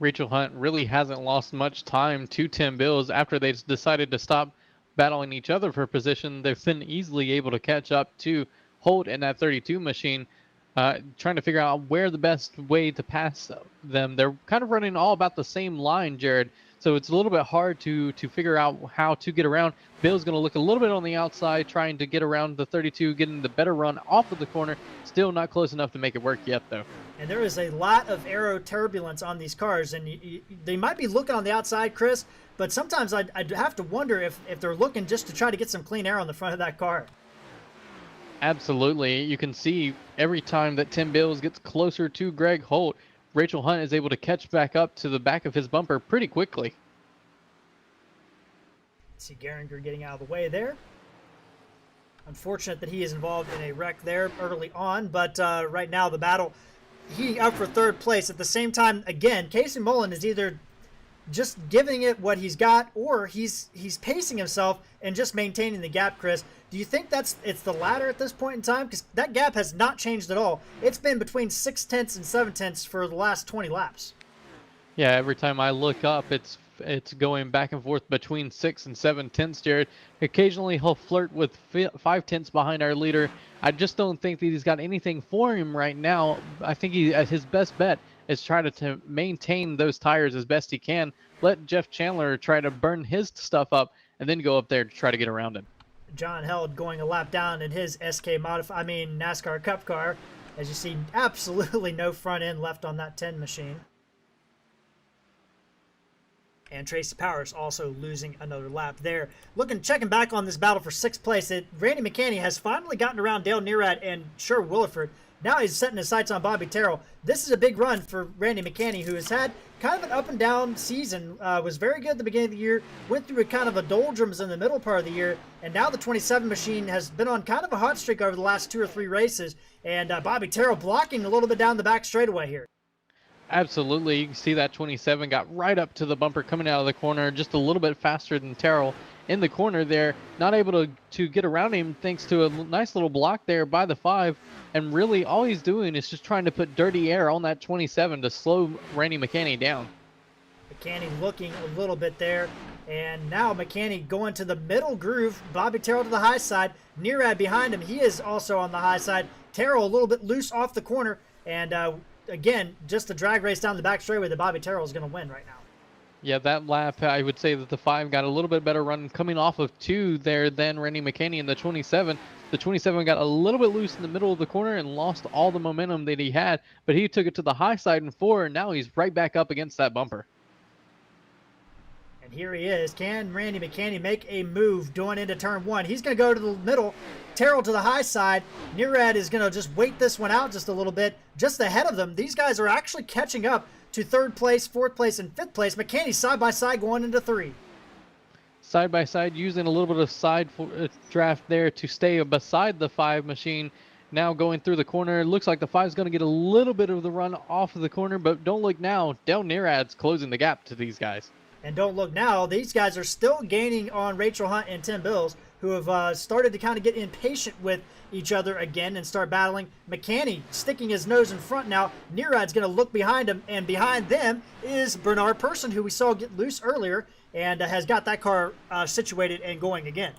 Rachel Hunt really hasn't lost much time to Tim Bills after they decided to stop battling each other for position. They've been easily able to catch up to Holt in that 32 machine, trying to figure out where the best way to pass them. They're kind of running all about the same line, Jared. So it's a little bit hard to figure out how to get around. Bill's going to look a little bit on the outside, trying to get around the 32, getting the better run off of the corner. Still not close enough to make it work yet, though. And there is a lot of aero turbulence on these cars, and they might be looking on the outside, Chris, but sometimes I'd have to wonder if they're looking just to try to get some clean air on the front of that car. Absolutely. You can see every time that Tim Bills gets closer to Greg Holt, Rachel Hunt is able to catch back up to the back of his bumper pretty quickly. See Geringer getting out of the way there. Unfortunate that he is involved in a wreck there early on, but right now the battle, he up for 3rd place. At the same time, again, Casey Mullen is either just giving it what he's got, or he's pacing himself and just maintaining the gap, Chris. Do you think it's the latter at this point in time? Because that gap has not changed at all. It's been between 6/10 and 7/10 for the last 20 laps. Yeah, every time I look up, it's going back and forth between 6 and 7/10, Jared. Occasionally he'll flirt with 5/10 behind our leader. I just don't think that he's got anything for him right now. I think his best bet is try to maintain those tires as best he can. Let Jeff Chandler try to burn his stuff up and then go up there to try to get around him. John Held going a lap down in his NASCAR Cup car. As you see, absolutely no front end left on that 10 machine. And Tracy Powers also losing another lap there. Checking back on this battle for 6th place, Randy McCanny has finally gotten around Dale Nearad and Sher Williford. Now he's setting his sights on Bobby Terrell. This is a big run for Randy McCanny, who has had kind of an up and down season. Was very good at the beginning of the year, went through a kind of a doldrums in the middle part of the year, and now the 27 machine has been on kind of a hot streak over the last 2 or 3 races, and Bobby Terrell blocking a little bit down the back straightaway here. Absolutely. You can see that 27 got right up to the bumper coming out of the corner, just a little bit faster than Terrell in the corner there. Not able to get around him thanks to a nice little block there by the 5. And really all he's doing is just trying to put dirty air on that 27 to slow Randy McCanny down. McCanny looking a little bit there. And now McCanny going to the middle groove. Bobby Terrell to the high side. Nearad behind him. He is also on the high side. Terrell a little bit loose off the corner. And again, just a drag race down the back straightaway that Bobby Terrell is going to win right now. Yeah, that lap, I would say that the 5 got a little bit better run coming off of 2 there than Randy McCanny in the 27. The 27 got a little bit loose in the middle of the corner and lost all the momentum that he had, but he took it to the high side in 4, and now he's right back up against that bumper. And here he is. Can Randy McCanny make a move going into turn 1? He's going to go to the middle. Terrell to the high side. Nearad is going to just wait this one out just a little bit. Just ahead of them, these guys are actually catching up to 3rd place, 4th place, and 5th place. McCanny side by side going into 3. Side by side, using a little bit of side draft there to stay beside the 5 machine. Now going through the corner. It looks like the 5 is going to get a little bit of the run off of the corner, but don't look now. Dale Nearad's closing the gap to these guys. And don't look now. These guys are still gaining on Rachel Hunt and Tim Bills, who have started to kind of get impatient with each other again and start battling. McCanny sticking his nose in front now. Nearad's going to look behind him, and behind them is Bernard Person, who we saw get loose earlier, and has got that car situated and going again.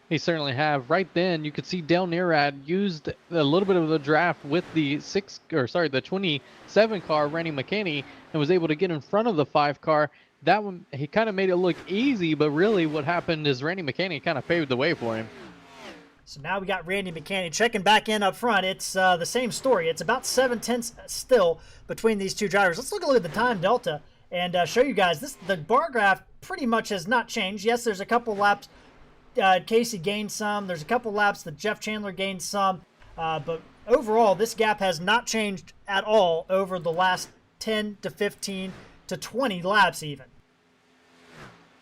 He certainly have. Right then, you could see Dale Nearad used a little bit of the draft with the 27 car, Randy McCanny, and was able to get in front of the 5 car. That one, he kind of made it look easy, but really what happened is Randy McCanny kind of paved the way for him. So now we got Randy McCanny checking back in up front. It's the same story. It's about 7/10 still between these two drivers. Let's look at the time delta and show you guys. The bar graph pretty much has not changed. Yes, there's a couple laps. Casey gained some. There's a couple laps that Jeff Chandler gained some. But overall, this gap has not changed at all over the last 10 to 15 to 20 laps even.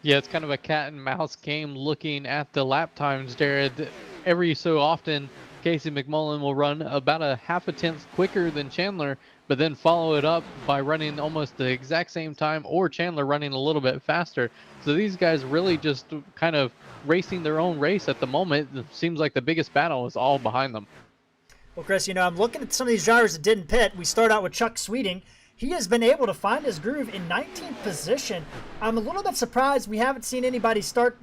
Yeah, it's kind of a cat and mouse game looking at the lap times, Jared. Every so often, Casey McMullen will run about a half a tenth quicker than Chandler, but then follow it up by running almost the exact same time, or Chandler running a little bit faster. So these guys really just kind of racing their own race at the moment. It seems like the biggest battle is all behind them. Well, Chris, I'm looking at some of these drivers that didn't pit. We start out with Chuck Sweeting. He has been able to find his groove in 19th position. I'm a little bit surprised we haven't seen anybody split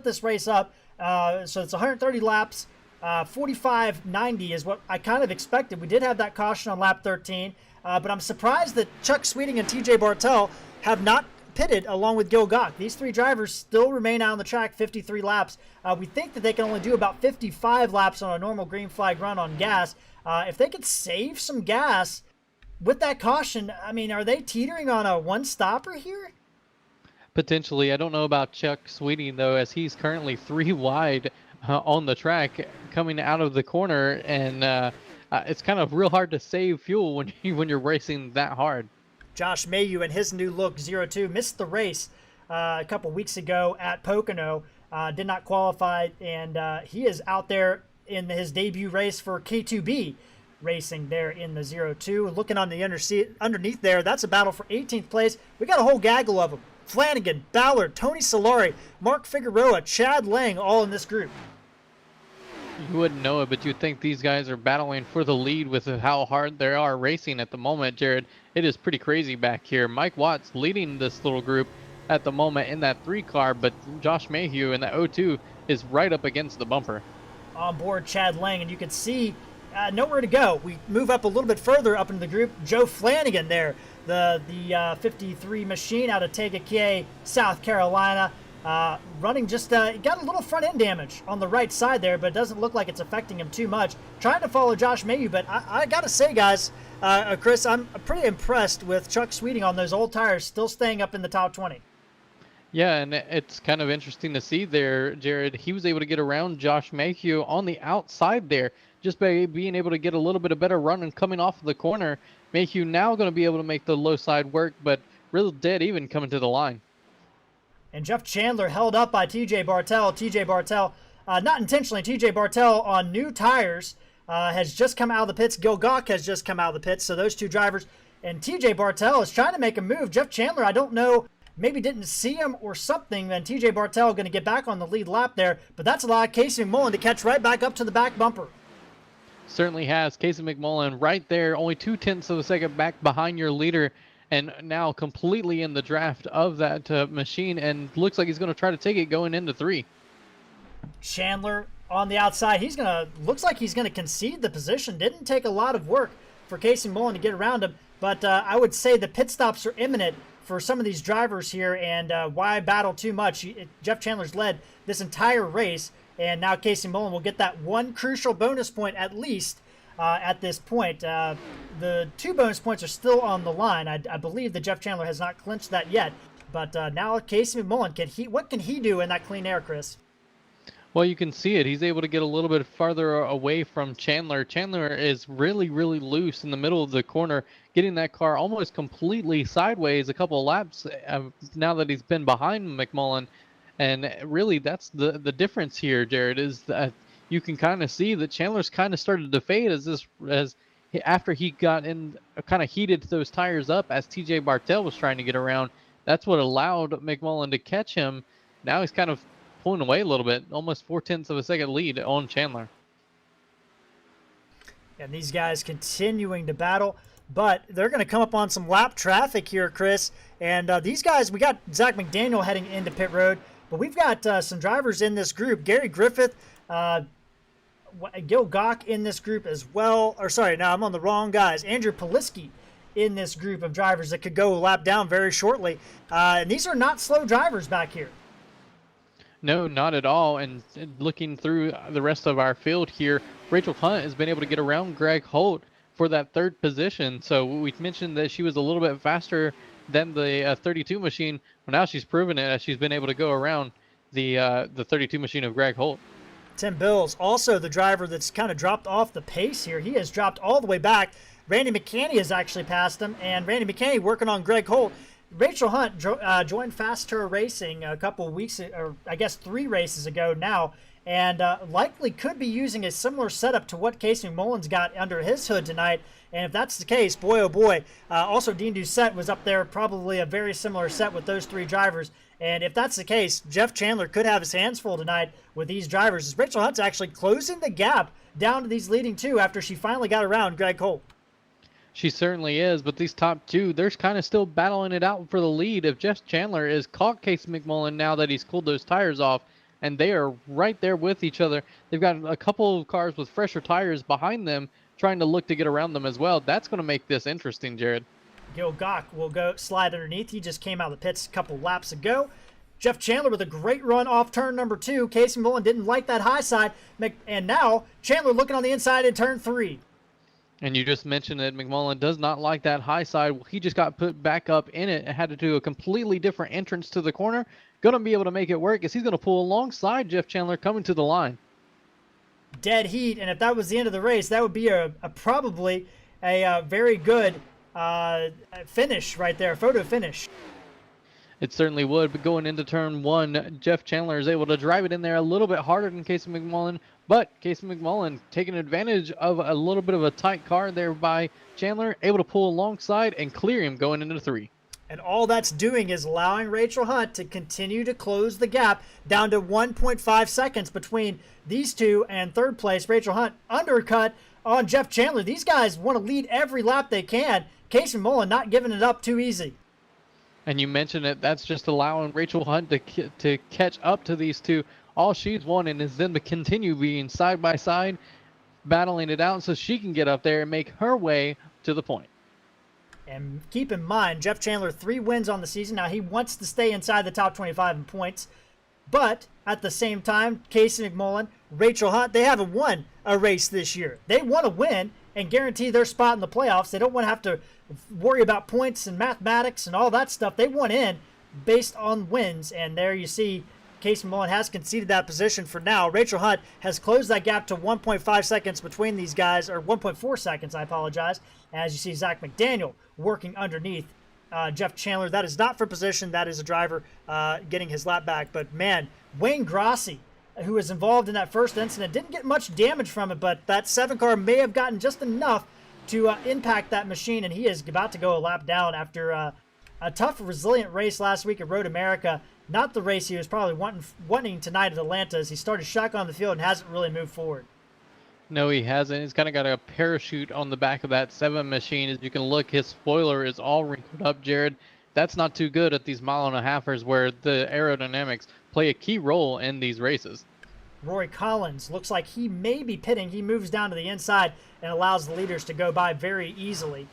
this race up. So it's 130 laps. 45.90 is what I kind of expected. We did have that caution on lap 13, but I'm surprised that Chuck Sweeting and TJ Bartel have not pitted along with Gil Gach. These 3 drivers still remain out on the track 53 laps. We think that they can only do about 55 laps on a normal green flag run on gas. If they could save some gas with that caution, are they teetering on a one-stopper here? Potentially. I don't know about Chuck Sweeting, though, as he's currently 3 wide on the track coming out of the corner, and it's kind of real hard to save fuel when you're racing that hard. Josh Mayu and his new look 02 missed the race a couple weeks ago at Pocono, did not qualify, and he is out there in his debut race for K2B. Racing there in the 0-2. Looking on the underneath there, that's a battle for 18th place. We got a whole gaggle of them. Flanagan, Ballard, Tony Solari, Mark Figueroa, Chad Lang, all in this group. You wouldn't know it, but you'd think these guys are battling for the lead with how hard they are racing at the moment, Jared. It is pretty crazy back here. Mike Watts leading this little group at the moment in that 3 car, but Josh Mayhew in that 0-2 is right up against the bumper. On board Chad Lang, and you can see nowhere to go. We move up a little bit further up into the group. Joe Flanagan there, the 53 machine out of Kankakee, South Carolina. Running just got a little front end damage on the right side there, but it doesn't look like it's affecting him too much. Trying to follow Josh Mayhew, but I gotta say, guys, Chris, I'm pretty impressed with Chuck Sweeting on those old tires, still staying up in the top 20. Yeah, and it's kind of interesting to see there, Jared. He was able to get around Josh Mayhew on the outside there, just by being able to get a little bit of better run and coming off of the corner. Mayhew now going to be able to make the low side work, but real dead even coming to the line. And Jeff Chandler held up by TJ Bartel. TJ Bartel, not intentionally, TJ Bartel on new tires has just come out of the pits. Gil Gawk has just come out of the pits. So those two drivers. And TJ Bartel is trying to make a move. Jeff Chandler, I don't know, maybe didn't see him or something. Then TJ Bartel going to get back on the lead lap there. But that's allowed Casey McMullen to catch right back up to the back bumper. Certainly has. Casey McMullen right there, only 0.2 of a second back behind your leader, and now completely in the draft of that machine, and looks like he's going to try to take it going into 3. Chandler on the outside. Looks like he's going to concede the position. Didn't take a lot of work for Casey McMullen to get around him, but I would say the pit stops are imminent for some of these drivers here, and why battle too much? Jeff Chandler's led this entire race, and now Casey McMullen will get that one crucial bonus point at least at this point. The 2 bonus points are still on the line. I believe that Jeff Chandler has not clinched that yet, but now Casey McMullen, what can he do in that clean air, Chris? Well, you can see it. He's able to get a little bit farther away from Chandler. Chandler is really, really loose in the middle of the corner, getting that car almost completely sideways a couple of laps now that he's been behind McMullen. And really, that's the difference here, Jared, is that you can kind of see that Chandler's kind of started to fade as after he got in, kind of heated those tires up as TJ Bartel was trying to get around. That's what allowed McMullen to catch him. Now he's kind of pulling away a little bit, almost 0.4 of a second lead on Chandler. And these guys continuing to battle, but they're going to come up on some lap traffic here, Chris. And these guys, we got Zach McDaniel heading into pit road, but we've got some drivers in this group. Gary Griffith, Gil Gawk in this group as well. Or sorry, now I'm on the wrong guys. Andrew Poliski in this group of drivers that could go lap down very shortly. And these are not slow drivers back here. No, not at all. And looking through the rest of our field here, Rachel Hunt has been able to get around Greg Holt for that 3rd position. So we mentioned that she was a little bit faster than the 32 machine. Well, now she's proven it as she's been able to go around the 32 machine of Greg Holt. Tim Bills, also the driver that's kind of dropped off the pace here. He has dropped all the way back. Randy McCanny has actually passed him, and Randy McCanny working on Greg Holt. Rachel Hunt joined Fast Tour Racing a couple of weeks, or I guess 3 races ago now, and likely could be using a similar setup to what Casey McMullen's got under his hood tonight. And if that's the case, boy, oh boy. Also, Dean Doucette was up there, probably a very similar set with those 3 drivers. And if that's the case, Jeff Chandler could have his hands full tonight with these drivers, as Rachel Hunt's actually closing the gap down to these leading 2 after she finally got around Greg Holt. She certainly is, but these top 2, they're kind of still battling it out for the lead. If Jeff Chandler is caught Casey McMullen now that he's cooled those tires off, and they are right there with each other. They've got a couple of cars with fresher tires behind them trying to look to get around them as well. That's going to make this interesting, Jared. Gil Gawk will go slide underneath. He just came out of the pits a couple laps ago. Jeff Chandler with a great run off turn number 2. Casey McMullen didn't like that high side. And now Chandler looking on the inside in turn 3. And you just mentioned that McMullen does not like that high side. He just got put back up in it and had to do a completely different entrance to the corner. Going to be able to make it work as he's going to pull alongside Jeff Chandler coming to the line. Dead heat, and if that was the end of the race, that would be probably a very good finish right there, photo finish. It certainly would, but going into turn one, Jeff Chandler is able to drive it in there a little bit harder than Casey McMullen, but Casey McMullen taking advantage of a little bit of a tight car there by Chandler, able to pull alongside and clear him going into 3. And all that's doing is allowing Rachel Hunt to continue to close the gap down to 1.5 seconds between these two and third place. Rachel Hunt undercut on Jeff Chandler. These guys want to lead every lap they can. Casey McMullen not giving it up too easy. And you mentioned it, that's just allowing Rachel Hunt to catch up to these two. All she's wanting is them to continue being side by side, battling it out so she can get up there and make her way to the point. And keep in mind, Jeff Chandler, 3 wins on the season. Now, he wants to stay inside the top 25 in points. But at the same time, Casey McMullen, Rachel Hunt, they haven't won a race this year. They want to win and guarantee their spot in the playoffs. They don't want to have to worry about points and mathematics and all that stuff. They want in based on wins. And there you see Casey McMullen has conceded that position for now. Rachel Hunt has closed that gap to 1.5 seconds between these guys, or 1.4 seconds, I apologize. As you see Zach McDaniel working underneath Jeff Chandler. That is not for position. That is a driver getting his lap back. But, man, Wayne Grossi, who was involved in that first incident, didn't get much damage from it, but that 7 car may have gotten just enough to impact that machine, and he is about to go a lap down after a tough, resilient race last week at Road America. Not the race he was probably wanting tonight at Atlanta, as he started shotgun on the field and hasn't really moved forward. No, he hasn't. He's kind of got a parachute on the back of that 7 machine. As you can look, his spoiler is all wrinkled up, Jared. That's not too good at these mile-and-a-halfers where the aerodynamics play a key role in these races. Rory Collins looks like he may be pitting. He moves down to the inside and allows the leaders to go by very easily.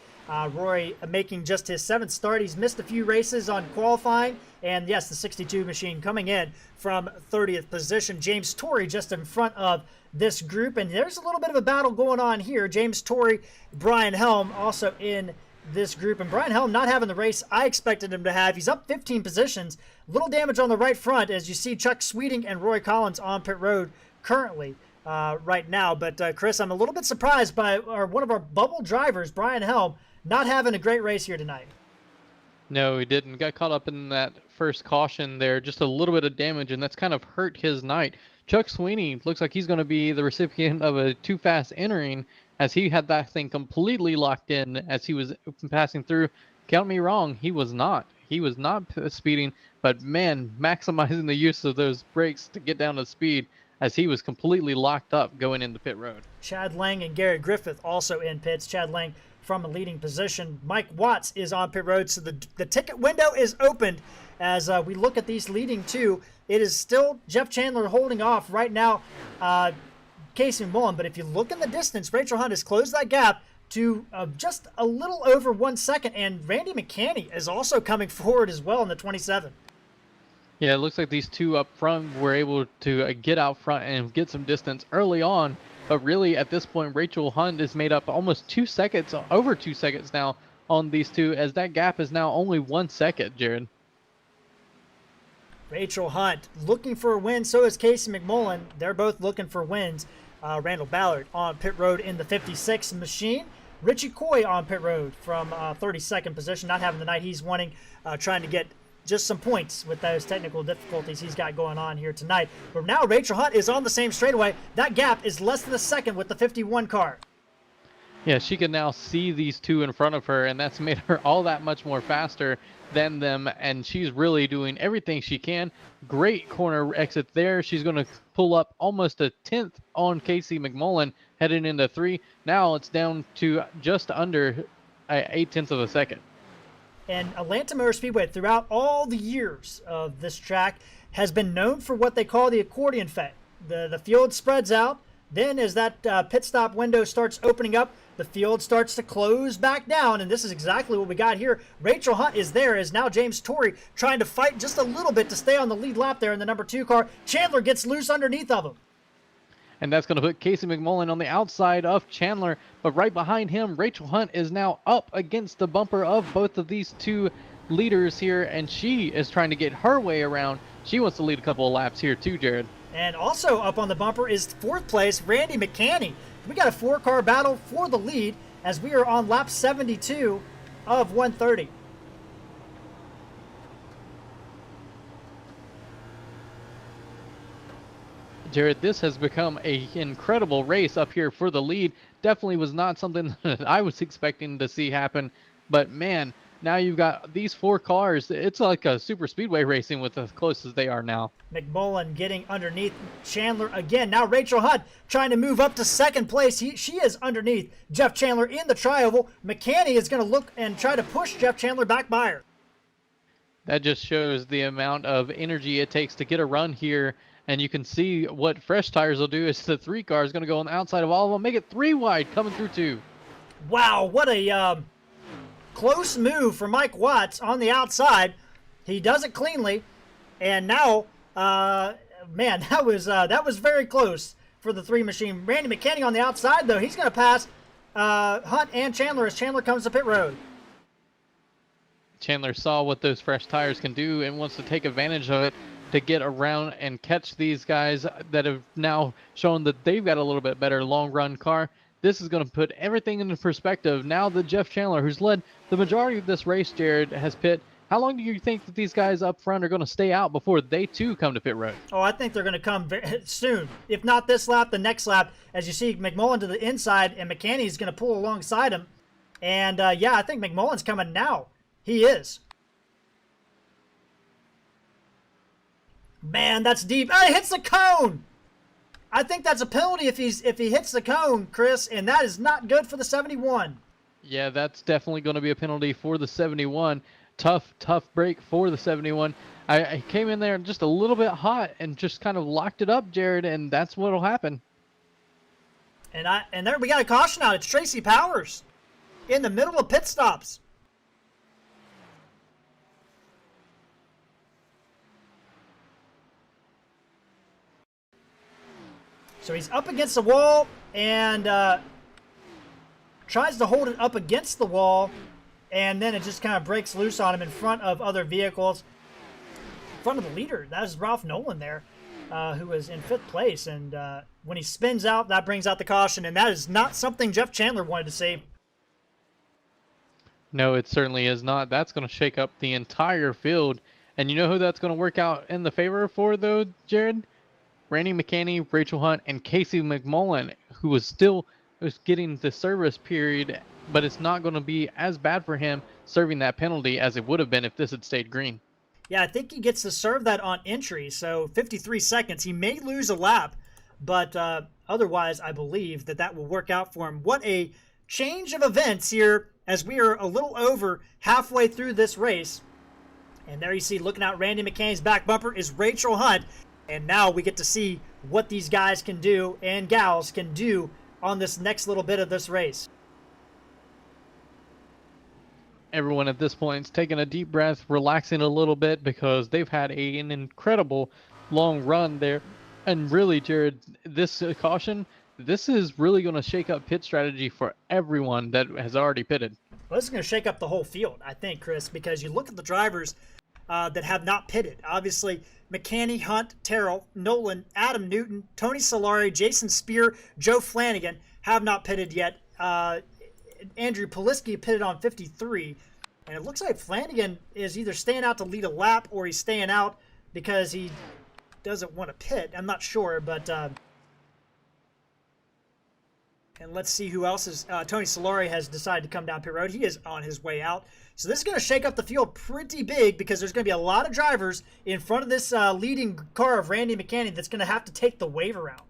Rory making just his 7th start. He's missed a few races on qualifying. And yes, the 62 machine coming in from 30th position. James Torrey just in front of this group. And there's a little bit of a battle going on here. James Torrey, Brian Helm also in this group. And Brian Helm not having the race I expected him to have. He's up 15 positions. Little damage on the right front as you see Chuck Sweeting and Roy Collins on pit road currently right now. But Chris, I'm a little bit surprised by one of our bubble drivers, Brian Helm, not having a great race here tonight. No, he didn't. Got caught up in that first caution there. Just a little bit of damage, and that's kind of hurt his night. Chuck Sweeney looks like he's going to be the recipient of a too fast entering, as he had that thing completely locked in as he was passing through. Count me wrong, he was not. He was not speeding, but man, maximizing the use of those brakes to get down to speed as he was completely locked up going into pit road. Chad Lang and Gary Griffith also in pits. Chad Lang from a leading position. Mike Watts is on pit road, so the ticket window is opened as we look at these leading two. It is still Jeff Chandler holding off right now, Casey McMullen, but if you look in the distance, Rachel Hunt has closed that gap to just a little over 1 second, and Randy McCanney is also coming forward as well in the 27. Yeah, it looks like these two up front were able to get out front and get some distance early on. But really, at this point, Rachel Hunt is made up almost 2 seconds, over 2 seconds now on these two, as that gap is now only 1 second, Jared. Rachel Hunt looking for a win. So is Casey McMullen. They're both looking for wins. Randall Ballard on pit road in the 56 machine. Richie Coy on pit road from 32nd position, not having the night he's wanting, trying to get just some points with those technical difficulties he's got going on here tonight. But now Rachel Hunt is on the same straightaway. That gap is less than a second with the 51 car. Yeah, she can now see these two in front of her, and that's made her all that much more faster than them, and she's really doing everything she can. Great corner exit there. She's going to pull up almost a 10th on Casey McMullen heading into 3. Now it's down to just under 8/10 of a second. And Atlanta Motor Speedway, throughout all the years of this track, has been known for what they call the accordion effect. The field spreads out. Then as that pit stop window starts opening up, the field starts to close back down, and this is exactly what we got here. Rachel Hunt is there as now James Torrey trying to fight just a little bit to stay on the lead lap there in the number 2 car. Chandler gets loose underneath of him. And that's going to put Casey McMullen on the outside of Chandler, but right behind him, Rachel Hunt is now up against the bumper of both of these two leaders here, and she is trying to get her way around. She wants to lead a couple of laps here too, Jared. And also up on the bumper is 4th place, Randy McCanney. We got a 4-car battle for the lead as we are on lap 72 of 130. Jared, this has become a incredible race up here for the lead. Definitely was not something that I was expecting to see happen. But man, now you've got these 4 cars. It's like a super speedway racing with as close as they are now. McMullen getting underneath Chandler again. Now Rachel Hunt trying to move up to second place. She is underneath Jeff Chandler in the tri-oval. McCanny is going to look and try to push Jeff Chandler back by her. That just shows the amount of energy it takes to get a run here. And you can see what fresh tires will do is the 3 car is going to go on the outside of all of them, make it 3 wide coming through 2. Wow, what a close move for Mike Watts on the outside. He does it cleanly, and now, man, that was very close for the 3 machine. Randy McKinney on the outside, though, he's going to pass Hunt and Chandler as Chandler comes to pit road. Chandler saw what those fresh tires can do and wants to take advantage of it to get around and catch these guys that have now shown that they've got a little bit better long run car. This is going to put everything into perspective. Now that Jeff Chandler, who's led the majority of this race, Jared, has pit. How long do you think that these guys up front are going to stay out before they too come to pit road? Oh, I think they're going to come very soon. If not this lap, the next lap. As you see McMullen to the inside, and McCanny is going to pull alongside him. And yeah, I think McMullen's coming now. He is. Man, that's deep. Oh, he hits the cone. I think that's a penalty if he hits the cone, Chris, and that is not good for the 71. Yeah, that's definitely going to be a penalty for the 71. Tough break for the 71. I came in there just a little bit hot and just kind of locked it up, Jared, and that's what'll happen. And there we got a caution out. It's Tracy Powers in the middle of pit stops. So he's up against the wall and tries to hold it up against the wall, and then it just kind of breaks loose on him in front of other vehicles. In front of the leader, that is Ralph Nolan there, who was in 5th place. And when he spins out, that brings out the caution, and that is not something Jeff Chandler wanted to see. No, it certainly is not. That's going to shake up the entire field. And you know who that's going to work out in the favor for, though, Jared? Randy McCanny, Rachel Hunt, and Casey McMullen, who was getting the service period, but it's not going to be as bad for him serving that penalty as it would have been if this had stayed green. Yeah, I think he gets to serve that on entry, so 53 seconds. He may lose a lap, but otherwise I believe that will work out for him. What a change of events here as we are a little over halfway through this race. And there you see, looking out Randy McCanny's back bumper is Rachel Hunt. And now we get to see what these guys can do and gals can do on this next little bit of this race. Everyone at this point is taking a deep breath, relaxing a little bit because they've had an incredible long run there. And really, Jared, this caution, this is really going to shake up pit strategy for everyone that has already pitted. Well, this is going to shake up the whole field, I think, Chris, because you look at the drivers that have not pitted. Obviously, McCanny, Hunt, Terrell, Nolan, Adam Newton, Tony Solari, Jason Speer, Joe Flanagan have not pitted yet. Andrew Poliski pitted on 53. And it looks like Flanagan is either staying out to lead a lap or he's staying out because he doesn't want to pit. I'm not sure, but... and let's see who else is... Tony Solari has decided to come down pit road. He is on his way out. So this is going to shake up the field pretty big because there's going to be a lot of drivers in front of this leading car of Randy McCanny that's going to have to take the wave around.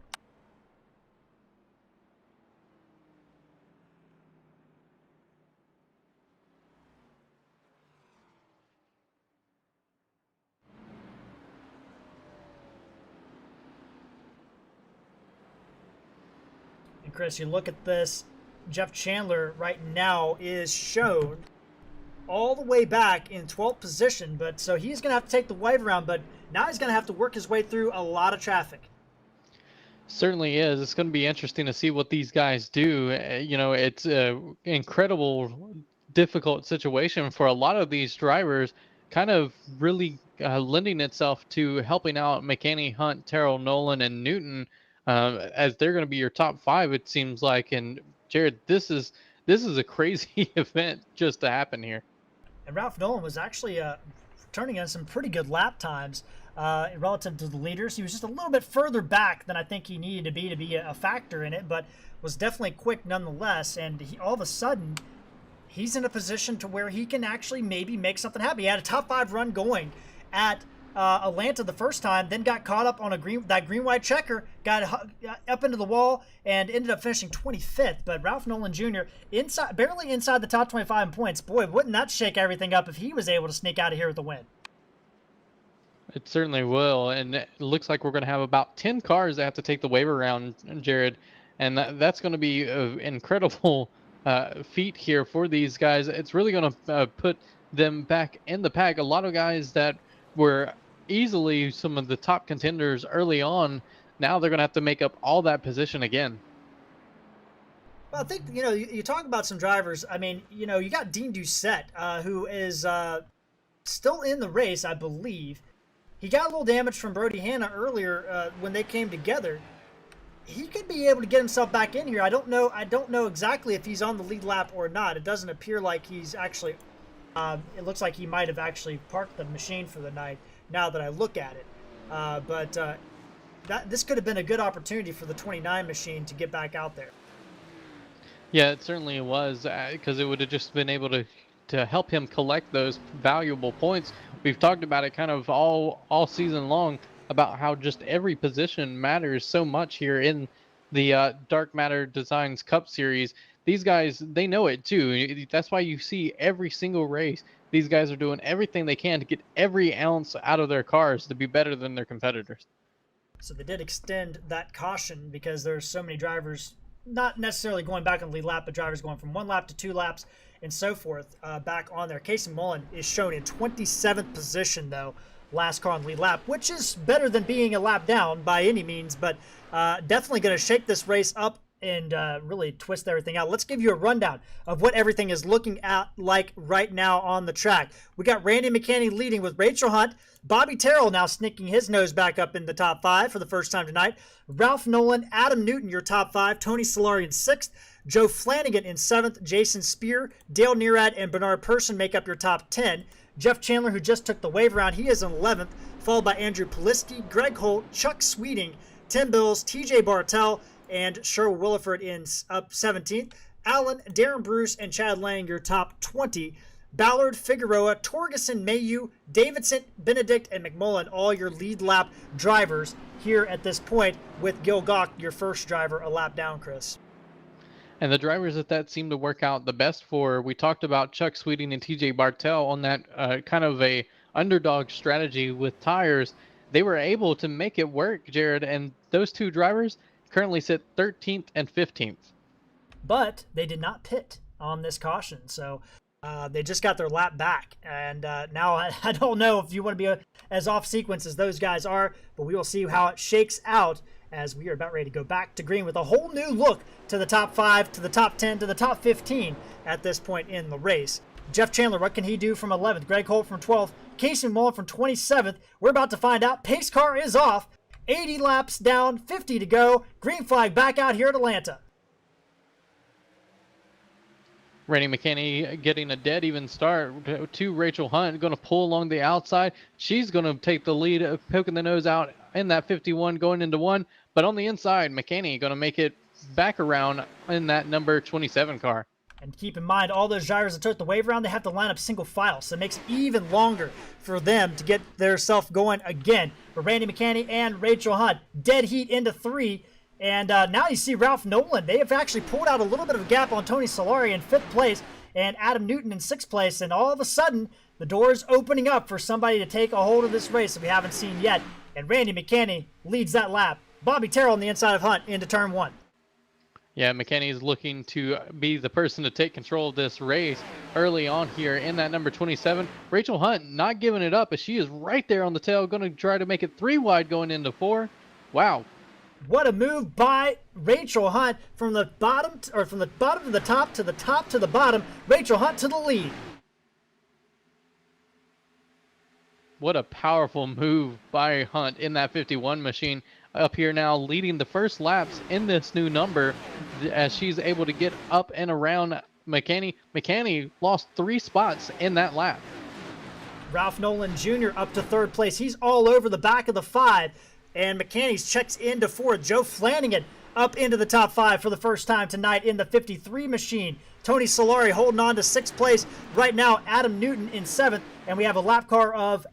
And Chris, you look at this, Jeff Chandler right now is shown all the way back in 12th position, but so he's going to have to take the wave around, but now he's going to have to work his way through a lot of traffic. Certainly is. It's going to be interesting to see what these guys do. You know, it's an incredible, difficult situation for a lot of these drivers, kind of really lending itself to helping out McCanny, Hunt, Terrell, Nolan, and Newton, as they're going to be your top 5, it seems like. And Jared, this is a crazy event just to happen here. And Ralph Nolan was actually turning in some pretty good lap times. relative to the leaders. He was just a little bit further back than I think he needed to be a factor in it, but was definitely quick nonetheless. And all of a sudden, he's in a position to where he can actually maybe make something happen. He had a top 5 run going at Atlanta the first time, then got caught up on that green-white checker, got up into the wall, and ended up finishing 25th. But Ralph Nolan Jr. barely inside the top 25 in points. Boy, wouldn't that shake everything up if he was able to sneak out of here with a win. It certainly will, and it looks like we're going to have about 10 cars that have to take the waiver round, Jared, and that's going to be an incredible feat here for these guys. It's really going to put them back in the pack. A lot of guys that were easily some of the top contenders early on, now they're going to have to make up all that position again. Well, I think, you talk about some drivers. I mean, you got Dean Doucette, who is still in the race, I believe. He got a little damage from Brody Hanna earlier when they came together. He could be able to get himself back in here. I don't know exactly if he's on the lead lap or not. It doesn't appear like he's actually. It looks like he might have actually parked the machine for the night. Now that I look at it, but this could have been a good opportunity for the 29 machine to get back out there. Yeah, it certainly was, because it would have just been able to help him collect those valuable points. We've talked about it kind of all season long about how just every position matters so much here in the Darkmatter Designs Cup Series. These guys, they know it too. That's why you see every single race, these guys are doing everything they can to get every ounce out of their cars to be better than their competitors. So they did extend that caution because there's so many drivers, not necessarily going back on the lead lap, but drivers going from 1 lap to 2 laps and so forth back on there. Casey Mullen is shown in 27th position, though, last car on the lead lap, which is better than being a lap down by any means, but definitely going to shake this race up and really twist everything out. Let's give you a rundown of what everything is looking at like right now on the track. We got Randy McCanny leading with Rachel Hunt. Bobby Terrell now sneaking his nose back up in the top 5 for the first time tonight. Ralph Nolan, Adam Newton, your top 5. Tony Solari in 6th. Joe Flanagan in 7th. Jason Speer, Dale Nearad, and Bernard Persson make up your top 10. Jeff Chandler, who just took the wave round, he is in 11th, followed by Andrew Poliski, Greg Holt, Chuck Sweeting, Tim Bills, TJ Bartel, and Sherwood Williford in up 17th. Allen, Darren Bruce, and Chad Lang, your top 20. Ballard, Figueroa, Torgerson, Mayu, Davidson, Benedict, and McMullen, all your lead lap drivers here at this point, with Gil Gawk, your first driver, a lap down, Chris. And the drivers that seem to work out the best for, we talked about Chuck Sweeting and TJ Bartel on that kind of a underdog strategy with tires. They were able to make it work, Jared, and those two drivers currently sit 13th and 15th. But they did not pit on this caution, so they just got their lap back. And now I don't know if you want to be as off sequence as those guys are, but we will see how it shakes out as we are about ready to go back to green with a whole new look to the top 5, to the top 10, to the top 15 at this point in the race. Jeff Chandler, what can he do from 11th? Greg Holt from 12th. Casey Mullen from 27th. We're about to find out. Pace car is off. 80 laps down, 50 to go. Green flag back out here at Atlanta. Randy McCanny getting a dead even start to Rachel Hunt, going to pull along the outside. She's going to take the lead, poking the nose out in that 51 going into 1. But on the inside, McCanny going to make it back around in that number 27 car. And keep in mind, all those drivers that took the wave round, they have to line up single file, so it makes it even longer for them to get their self going again. For Randy McCanny and Rachel Hunt, dead heat into 3. And now you see Ralph Nolan. They have actually pulled out a little bit of a gap on Tony Solari in 5th place and Adam Newton in 6th place. And all of a sudden, the door is opening up for somebody to take a hold of this race that we haven't seen yet. And Randy McCanny leads that lap. Bobby Terrell on the inside of Hunt into turn 1. Yeah, McKinney is looking to be the person to take control of this race early on here in that number 27. Rachel Hunt not giving it up as she is right there on the tail, going to try to make it 3 wide going into 4. Wow. What a move by Rachel Hunt from the bottom to the top to the top to the bottom. Rachel Hunt to the lead. What a powerful move by Hunt in that 51 machine. Up here now leading the first laps in this new number as she's able to get up and around McCanny. McCanny lost 3 spots in that lap. Ralph Nolan Jr. up to third place. He's all over the back of the 5. And McCanny's checks into 4th. Joe Flanagan up into the top 5 for the first time tonight in the 53 machine. Tony Solari holding on to 6th place. Right now, Adam Newton in 7th. And we have a lap car of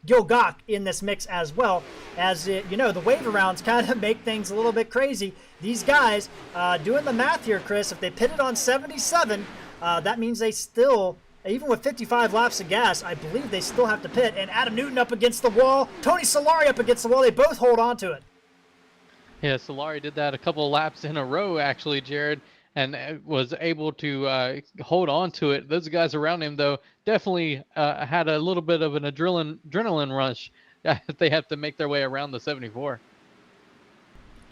Gil Gach in this mix as well. As you know, the wave rounds kind of make things a little bit crazy. These guys, doing the math here, Chris, if they pitted on 77, that means they still, even with 55 laps of gas, I believe they still have to pit. And Adam Newton up against the wall, Tony Solari up against the wall. They both hold on to it. Yeah, Solari did that a couple of laps in a row, actually, Jared, and was able to hold on to it. Those guys around him, though, definitely had a little bit of an adrenaline rush. They have to make their way around the 74.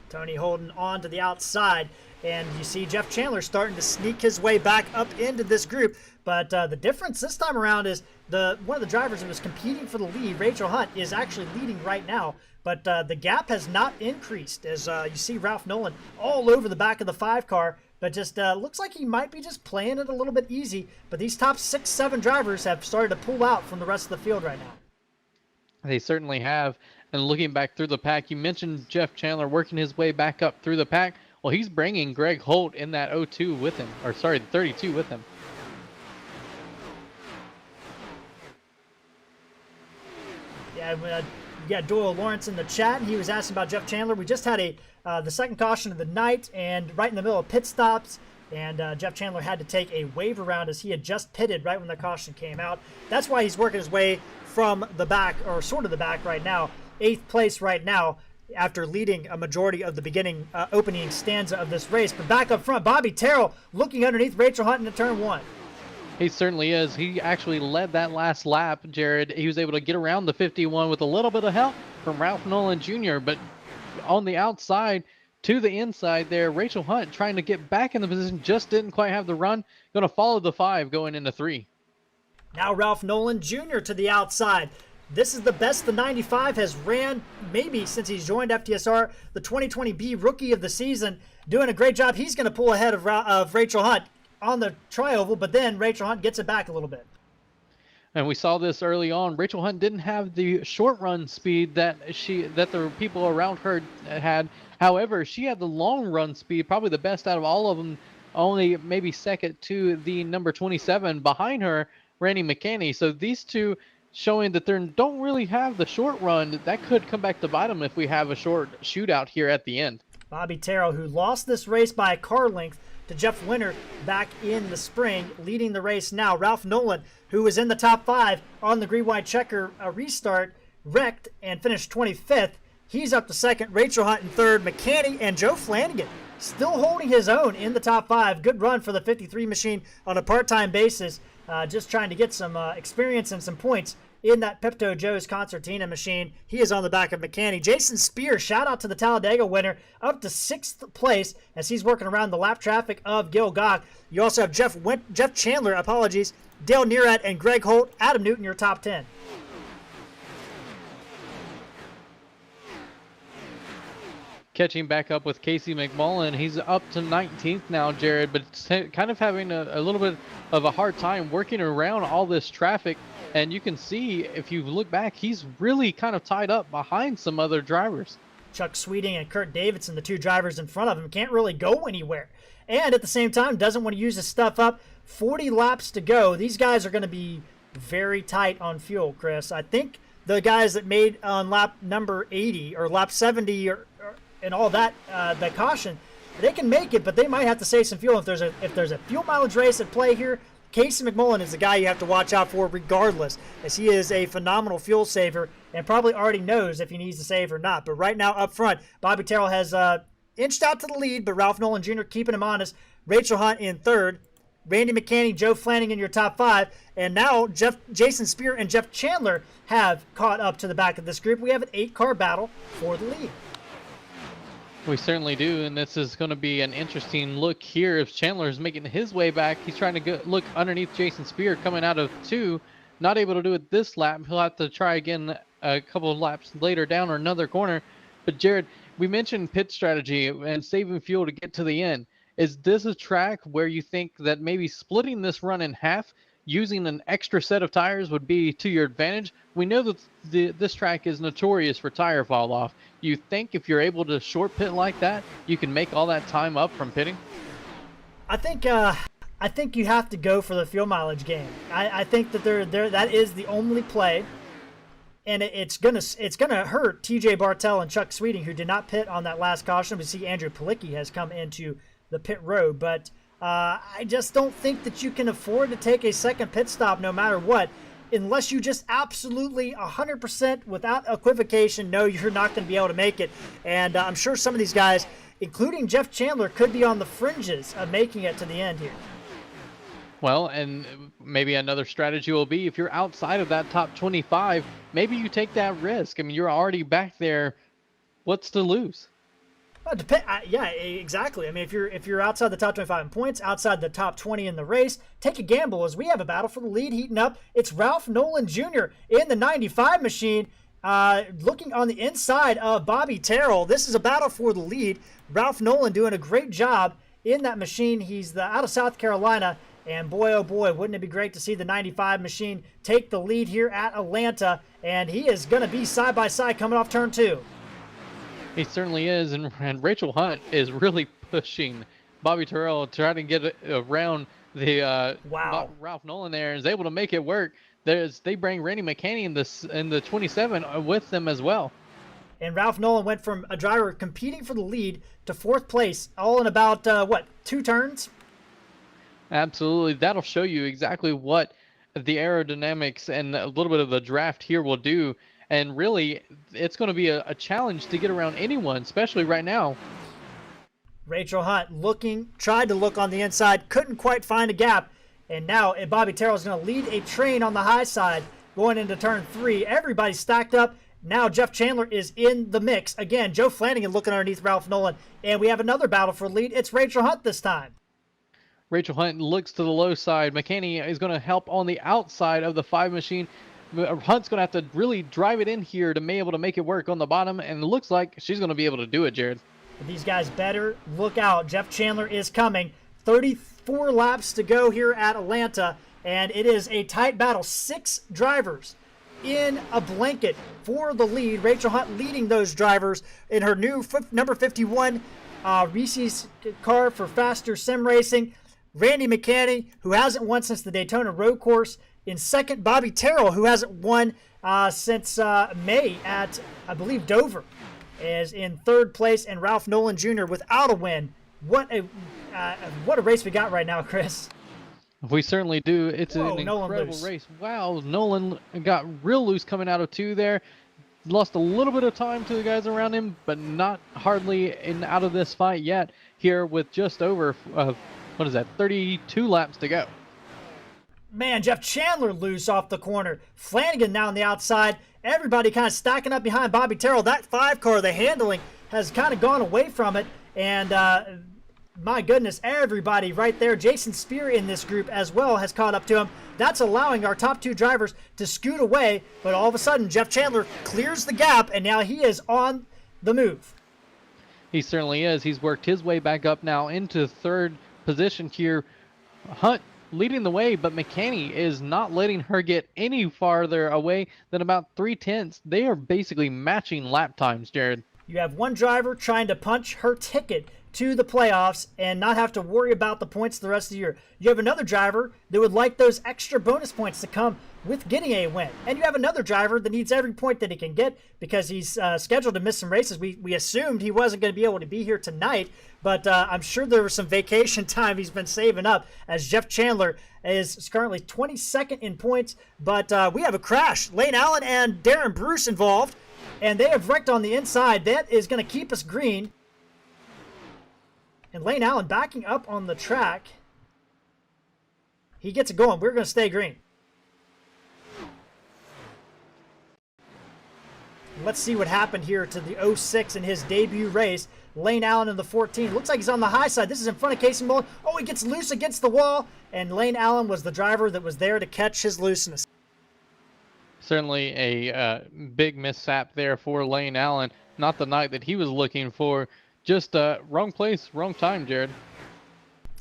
Tony holding on to the outside, and you see Jeff Chandler starting to sneak his way back up into this group. But the difference this time around is one of the drivers who was competing for the lead, Rachel Hunt, is actually leading right now. But the gap has not increased, as you see Ralph Nolan all over the back of the 5 car. But just looks like he might be just playing it a little bit easy. But these top 6, 7 drivers have started to pull out from the rest of the field right now. They certainly have. And looking back through the pack, you mentioned Jeff Chandler working his way back up through the pack. Well, he's bringing Greg Holt in that 02 with him, or sorry, the 32 with him. Yeah, we got Doyle Lawrence in the chat, and he was asking about Jeff Chandler. We just had the second caution of the night, and right in the middle of pit stops, and Jeff Chandler had to take a wave around as he had just pitted right when the caution came out. That's why he's working his way from the back, or sort of the back right now, 8th place right now, after leading a majority of the opening stanza of this race. But back up front, Bobby Terrell looking underneath Rachel Hunt into turn 1. He certainly is. He actually led that last lap, Jared. He was able to get around the 51 with a little bit of help from Ralph Nolan Jr., but on the outside to the inside there, Rachel Hunt trying to get back in the position, just didn't quite have the run. Going to follow the 5 going into 3. Now Ralph Nolan Jr. to the outside. This is the best the 95 has ran maybe since he's joined FTSR, the 2020B Rookie of the Season. Doing a great job. He's going to pull ahead of Rachel Hunt on the tri-oval, but then Rachel Hunt gets it back a little bit. And we saw this early on. Rachel Hunt didn't have the short run speed that the people around her had. However, she had the long run speed, probably the best out of all of them, only maybe second to the number 27 behind her, Randy McCanny. So these two showing that they don't really have the short run. That could come back to bite them if we have a short shootout here at the end. Bobby Terrell, who lost this race by a car length to Jeff Winter back in the spring, leading the race now. Ralph Nolan, who was in the top 5 on the green-white checker restart, wrecked and finished 25th. He's up to 2nd. Rachel Hunt in 3rd. McCanny and Joe Flanagan still holding his own in the top 5. Good run for the 53 machine on a part-time basis. Just trying to get some experience and some points in that Pepto Joe's Concertina machine. He is on the back of McCanny. Jason Speer, shout out to the Talladega winner, up to 6th place as he's working around the lap traffic of Gil Gach. You also have Jeff Chandler, Dale Nearat, and Greg Holt. Adam Newton, your top 10. Catching back up with Casey McMullen. He's up to 19th now, Jared, but kind of having a little bit of a hard time working around all this traffic. And you can see, if you look back, he's really kind of tied up behind some other drivers. Chuck Sweeting and Kurt Davidson, the 2 drivers in front of him, can't really go anywhere. And at the same time, doesn't want to use his stuff up. 40 laps to go. These guys are going to be very tight on fuel, Chris. I think the guys that made on lap number 80 or lap 70 and all that, the caution, they can make it, but they might have to save some fuel. If there's a fuel mileage race at play here, Casey McMullen is the guy you have to watch out for regardless, as he is a phenomenal fuel saver and probably already knows if he needs to save or not. But right now up front, Bobby Terrell has inched out to the lead, but Ralph Nolan Jr. keeping him honest. Rachel Hunt in 3rd. Randy McCanny, Joe Flanagan, your top 5. And now Jason Speer and Jeff Chandler have caught up to the back of this group. We have an 8-car battle for the lead. We certainly do, and this is going to be an interesting look here. If Chandler is making his way back, he's trying to look underneath Jason Speer coming out of 2. Not able to do it this lap. He'll have to try again a couple of laps later down or another corner. But Jared, we mentioned pit strategy and saving fuel to get to the end. Is this a track where you think that maybe splitting this run in half using an extra set of tires would be to your advantage. We know that this track is notorious for tire fall off. You think if you're able to short pit like that, you can make all that time up from pitting? I think you have to go for the fuel mileage game. I think that that is the only play, and it's gonna hurt T.J. Bartell and Chuck Sweeting, who did not pit on that last caution. We see Andrew Palicki has come into the pit road, but I just don't think that you can afford to take a second pit stop no matter what, unless you just absolutely 100% without equivocation know you're not going to be able to make it. And I'm sure some of these guys, including Jeff Chandler, could be on the fringes of making it to the end here. Well, and maybe another strategy will be if you're outside of that top 25, maybe you take that risk. I mean, you're already back there. What's to lose? Well, yeah, exactly. I mean, if you're outside the top 25 in points, outside the top 20 in the race, take a gamble as we have a battle for the lead heating up. It's Ralph Nolan Jr. in the 95 machine, looking on the inside of Bobby Terrell. This is a battle for the lead. Ralph Nolan doing a great job in that machine. He's out of South Carolina, and boy, oh boy, wouldn't it be great to see the 95 machine take the lead here at Atlanta, and he is going to be side by side coming off turn 2. He certainly is, and Rachel Hunt is really pushing Bobby Terrell to try to get around the Ralph Nolan there, and is able to make it work. They bring Randy McCanny in the 27 with them as well. And Ralph Nolan went from a driver competing for the lead to 4th place, all in about 2 turns. Absolutely, that'll show you exactly what the aerodynamics and a little bit of the draft here will do. And really, it's going to be a challenge to get around anyone, especially right now. Rachel Hunt tried to look on the inside, couldn't quite find a gap. And now Bobby Terrell is going to lead a train on the high side going into turn 3. Everybody's stacked up. Now Jeff Chandler is in the mix. Again, Joe Flanagan looking underneath Ralph Nolan. And we have another battle for lead. It's Rachel Hunt this time. Rachel Hunt looks to the low side. McCanny is going to help on the outside of the 5 machine. Hunt's going to have to really drive it in here to be able to make it work on the bottom, and it looks like she's going to be able to do it, Jared. These guys better look out. Jeff Chandler is coming. 34 laps to go here at Atlanta, and it is a tight battle. 6 drivers in a blanket for the lead. Rachel Hunt leading those drivers in her new number 51 Reese's car for faster sim racing. Randy McCanny, who hasn't won since the Daytona Road Course. In second, Bobby Terrell, who hasn't won since May at, I believe, Dover, is in 3rd place, and Ralph Nolan Jr. without a win. What a race we got right now, Chris. We certainly do. It's an incredible race. Wow, Nolan got real loose coming out of 2 there. Lost a little bit of time to the guys around him, but not hardly out of this fight yet here with just over, 32 laps to go. Man, Jeff Chandler loose off the corner. Flanagan now on the outside. Everybody kind of stacking up behind Bobby Terrell. That 5 car, the handling has kind of gone away from it. And my goodness, everybody right there. Jason Speer in this group as well has caught up to him. That's allowing our top 2 drivers to scoot away. But all of a sudden, Jeff Chandler clears the gap, and now he is on the move. He certainly is. He's worked his way back up now into 3rd position here. Hunt leading the way, but McCanny is not letting her get any farther away than about 3/10. They are basically matching lap times, Jared. You have one driver trying to punch her ticket to the playoffs and not have to worry about the points the rest of the year. You have another driver that would like those extra bonus points to come with getting a win. And you have another driver that needs every point that he can get because he's scheduled to miss some races. We assumed he wasn't going to be able to be here tonight, but I'm sure there was some vacation time he's been saving up as Jeff Chandler is currently 22nd in points. But we have a crash. Lane Allen and Darren Bruce involved, and they have wrecked on the inside. That is going to keep us green. And Lane Allen backing up on the track. He gets it going. We're going to stay green. Let's see what happened here to the 06 in his debut race. Lane Allen in the 14. Looks like he's on the high side. This is in front of Casey Mullen. Oh, he gets loose against the wall. And Lane Allen was the driver that was there to catch his looseness. Certainly a big mishap there for Lane Allen. Not the night that he was looking for. Just wrong place, wrong time, Jared.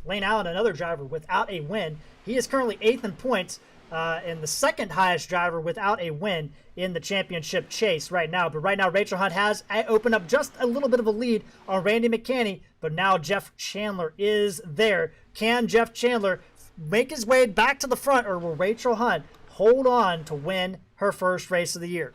Lane Allen, another driver without a win. He is currently 8th in points and the second highest driver without a win in the championship chase right now. But right now, Rachel Hunt has opened up just a little bit of a lead on Randy McCanny, but now Jeff Chandler is there. Can Jeff Chandler make his way back to the front, or will Rachel Hunt hold on to win her first race of the year?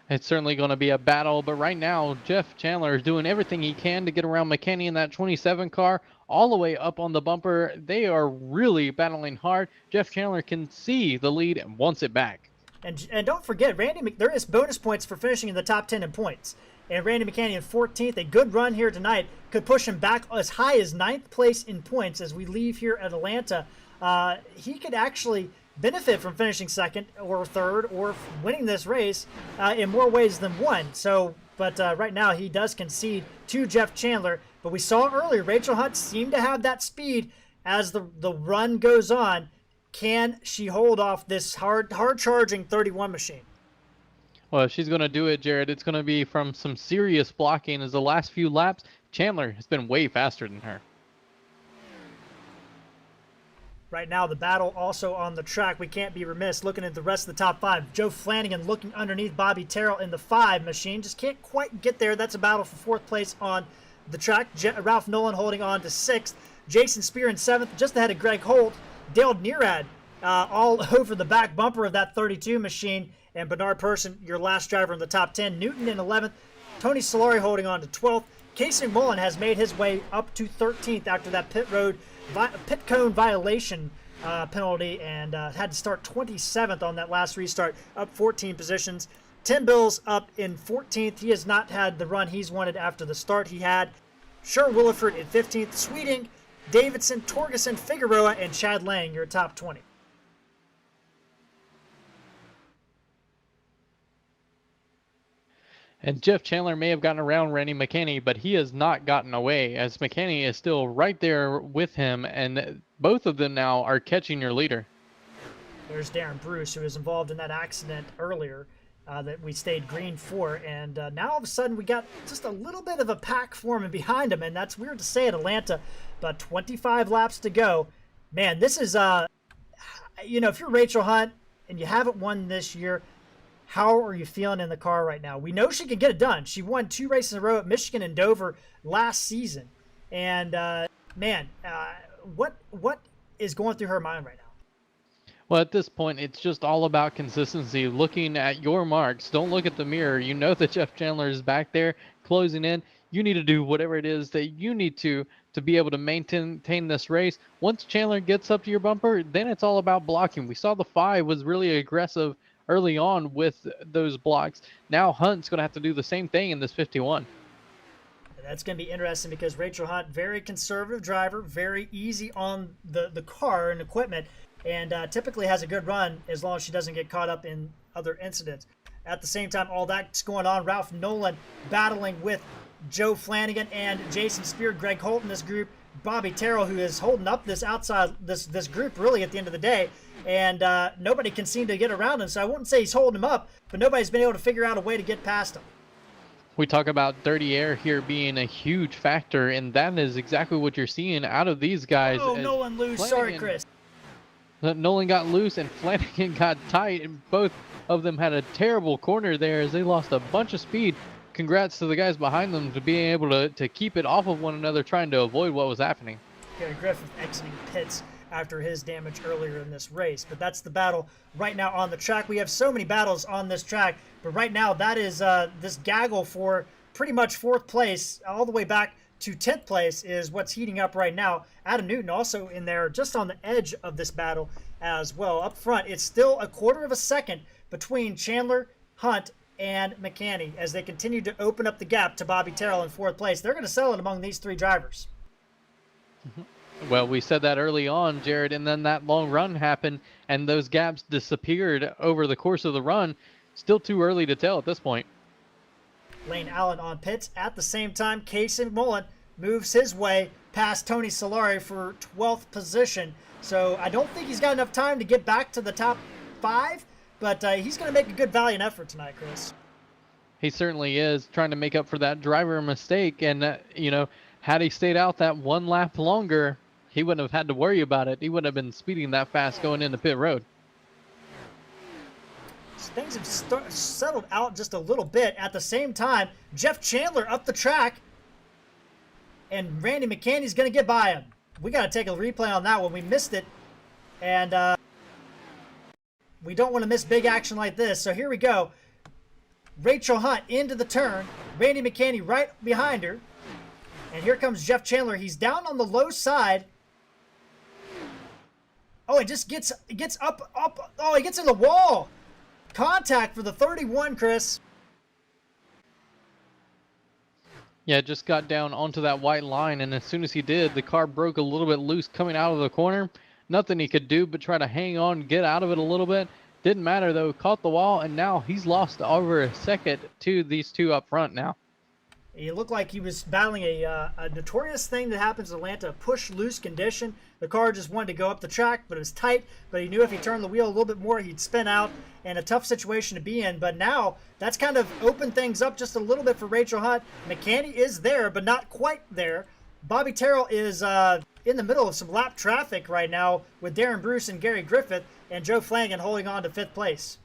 It's certainly going to be a battle, but right now, Jeff Chandler is doing everything he can to get around McKinney in that 27 car, all the way up on the bumper. They are really battling hard. Jeff Chandler can see the lead and wants it back. And don't forget, there is bonus points for finishing in the top 10 in points. And Randy McCanny in 14th, a good run here tonight, could push him back as high as 9th place in points as we leave here at Atlanta. He could actually benefit from finishing second or third or winning this race in more ways than one. But right now he does concede to Jeff Chandler. But we saw earlier Rachel Hunt seemed to have that speed as the run goes on. Can she hold off this hard charging 31 machine? Well, if she's going to do it, Jared, it's going to be from some serious blocking, as the last few laps, Chandler has been way faster than her. Right now, the battle also on the track. We can't be remiss looking at the rest of the top 5. Joe Flanagan looking underneath Bobby Terrell in the 5 machine. Just can't quite get there. That's a battle for 4th place on the track. Ralph Nolan holding on to 6th. Jason Speer in 7th, just ahead of Greg Holt. Dale Nearad all over the back bumper of that 32 machine. And Bernard Person, your last driver in the top 10. Newton in 11th. Tony Solari holding on to 12th. Casey Mullen has made his way up to 13th after that pit cone violation penalty and had to start 27th on that last restart, up 14 positions. Tim Bills up in 14th. He has not had the run he's wanted after the start he had. Sher Williford in 15th. Sweeting, Davidson, Torgerson, Figueroa, and Chad Lang, your top 20. And Jeff Chandler may have gotten around Randy McKinney, but he has not gotten away, as McKinney is still right there with him, and both of them now are catching your leader. There's Darren Bruce, who was involved in that accident earlier that we stayed green for, and now all of a sudden we got just a little bit of a pack forming behind him, and that's weird to say at Atlanta, but 25 laps to go. Man, this is, if you're Rachel Hunt and you haven't won this year, how are you feeling in the car right now? We know she can get it done. She won 2 races in a row at Michigan and Dover last season. And, what is going through her mind right now? Well, at this point, it's just all about consistency. Looking at your marks. Don't look at the mirror. You know that Jeff Chandler is back there closing in. You need to do whatever it is that you need to be able to maintain this race. Once Chandler gets up to your bumper, then it's all about blocking. We saw the 5 was really aggressive early on with those blocks. Now Hunt's going to have to do the same thing in this 51. That's going to be interesting because Rachel Hunt, very conservative driver, very easy on the car and equipment, and typically has a good run as long as she doesn't get caught up in other incidents. At the same time, all that's going on, Ralph Nolan battling with Joe Flanagan and Jason Speer, Greg Holt in this group, Bobby Terrell, who is holding up this group really at the end of the day, and nobody can seem to get around him. So I wouldn't say he's holding him up, but nobody's been able to figure out a way to get past him. We talk about dirty air here being a huge factor, and that is exactly what you're seeing out of these guys. Oh, Nolan loose. Sorry, Chris. Nolan got loose and Flanagan got tight, and both of them had a terrible corner there as they lost a bunch of speed. Congrats to the guys behind them to being able to keep it off of one another, trying to avoid what was happening. Gary Griffith exiting pits after his damage earlier in this race. But that's the battle right now on the track. We have so many battles on this track, but right now that is this gaggle for pretty much 4th place all the way back to 10th place is what's heating up right now. Adam Newton also in there just on the edge of this battle as well. Up front, it's still a quarter of a second between Chandler, Hunt, and McCanny as they continue to open up the gap to Bobby Terrell in 4th place. They're going to settle it among these 3 drivers. Well, we said that early on, Jared, and then that long run happened, and those gaps disappeared over the course of the run. Still too early to tell at this point. Lane Allen on pits. At the same time, Casey Mullen moves his way past Tony Solari for 12th position. So I don't think he's got enough time to get back to the top 5, but he's going to make a good valiant effort tonight, Chris. He certainly is, trying to make up for that driver mistake, and had he stayed out that 1 lap longer, he wouldn't have had to worry about it. He wouldn't have been speeding that fast going into pit road. Things have settled out just a little bit. At the same time, Jeff Chandler up the track, and Randy McCaney's going to get by him. We got to take a replay on that one. We missed it, and we don't want to miss big action like this. So here we go. Rachel Hunt into the turn. Randy McCaney right behind her. And here comes Jeff Chandler. He's down on the low side. Oh, it just gets up. Oh, he gets in the wall. Contact for the 31, Chris. Yeah, just got down onto that white line, and as soon as he did, the car broke a little bit loose coming out of the corner. Nothing he could do but try to hang on, get out of it a little bit. Didn't matter, though. Caught the wall, and now he's lost over a second to these two up front now. He looked like he was battling a notorious thing that happens in Atlanta, a push-loose condition. The car just wanted to go up the track, but it was tight. But he knew if he turned the wheel a little bit more, he'd spin out, and a tough situation to be in. But now that's kind of opened things up just a little bit for Rachel Hunt. McCaney is there, but not quite there. Bobby Terrell is in the middle of some lap traffic right now with Darren Bruce and Gary Griffith, and Joe Flanagan holding on to 5th place.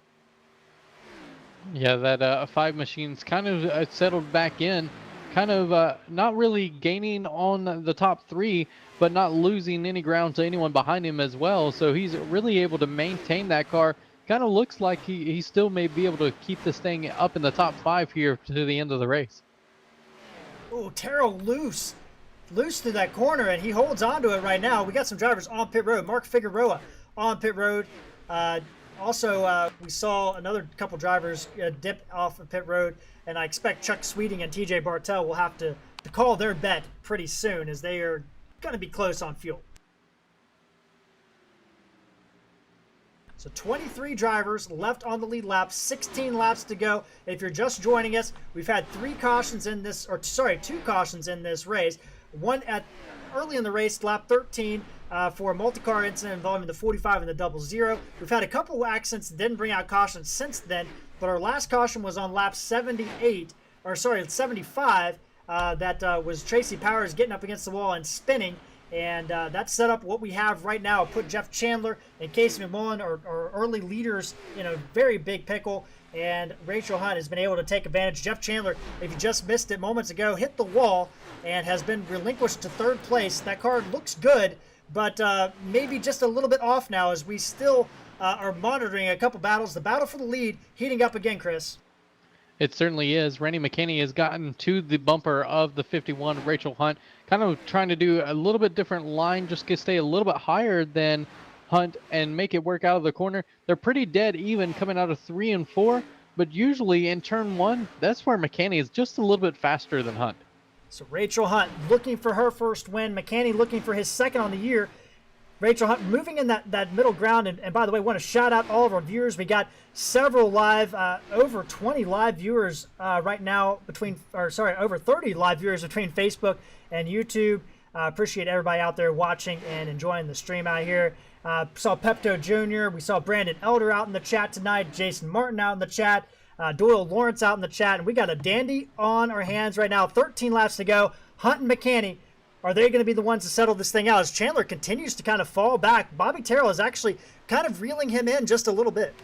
Yeah, that 5 machines kind of settled back in, kind of not really gaining on the top 3, but not losing any ground to anyone behind him as well. So he's really able to maintain that car. Kind of looks like he still may be able to keep this thing up in the top 5 here to the end of the race. Oh, Terrell loose through that corner, and he holds on to it right now. We got some drivers on pit road. Mark Figueroa on pit road. Also, we saw another couple drivers dip off of pit road, and I expect Chuck Sweeting and TJ Bartell will have to call their bet pretty soon, as they are going to be close on fuel. So 23 drivers left on the lead lap, 16 laps to go. If you're just joining us, we've had 2 cautions in this race. One at early in the race, lap 13, for a multi-car incident involving the 45 and the 00. We've had a couple of accidents that didn't bring out cautions since then, but our last caution was on lap 75. That was Tracy Powers getting up against the wall and spinning. And that set up what we have right now. Put Jeff Chandler and Casey McMullen, our early leaders, in a very big pickle. And Rachel Hunt has been able to take advantage. Jeff Chandler, if you just missed it moments ago, hit the wall and has been relinquished to 3rd place. That car looks good, but maybe just a little bit off now, as we still are monitoring a couple battles. The battle for the lead heating up again, Chris. It certainly is. Randy McCaney has gotten to the bumper of the 51, Rachel Hunt, kind of trying to do a little bit different line, just to stay a little bit higher than Hunt and make it work out of the corner. They're pretty dead even coming out of 3 and 4, but usually in turn 1, that's where McCaney is just a little bit faster than Hunt. So Rachel Hunt looking for her first win. McCaney looking for his second on the year. Rachel Hunt moving in that middle ground. And by the way, want to shout out all of our viewers. We got several live, over 20 live viewers right now over 30 live viewers between Facebook and YouTube. Appreciate everybody out there watching and enjoying the stream out here. Saw Pepto Jr. We saw Brandon Elder out in the chat tonight. Jason Martin out in the chat. Doyle Lawrence out in the chat. And we got a dandy on our hands right now. 13 laps to go. Hunt and McCaney, are they going to be the ones to settle this thing out? As Chandler continues to kind of fall back, Bobby Terrell is actually kind of reeling him in just a little bit.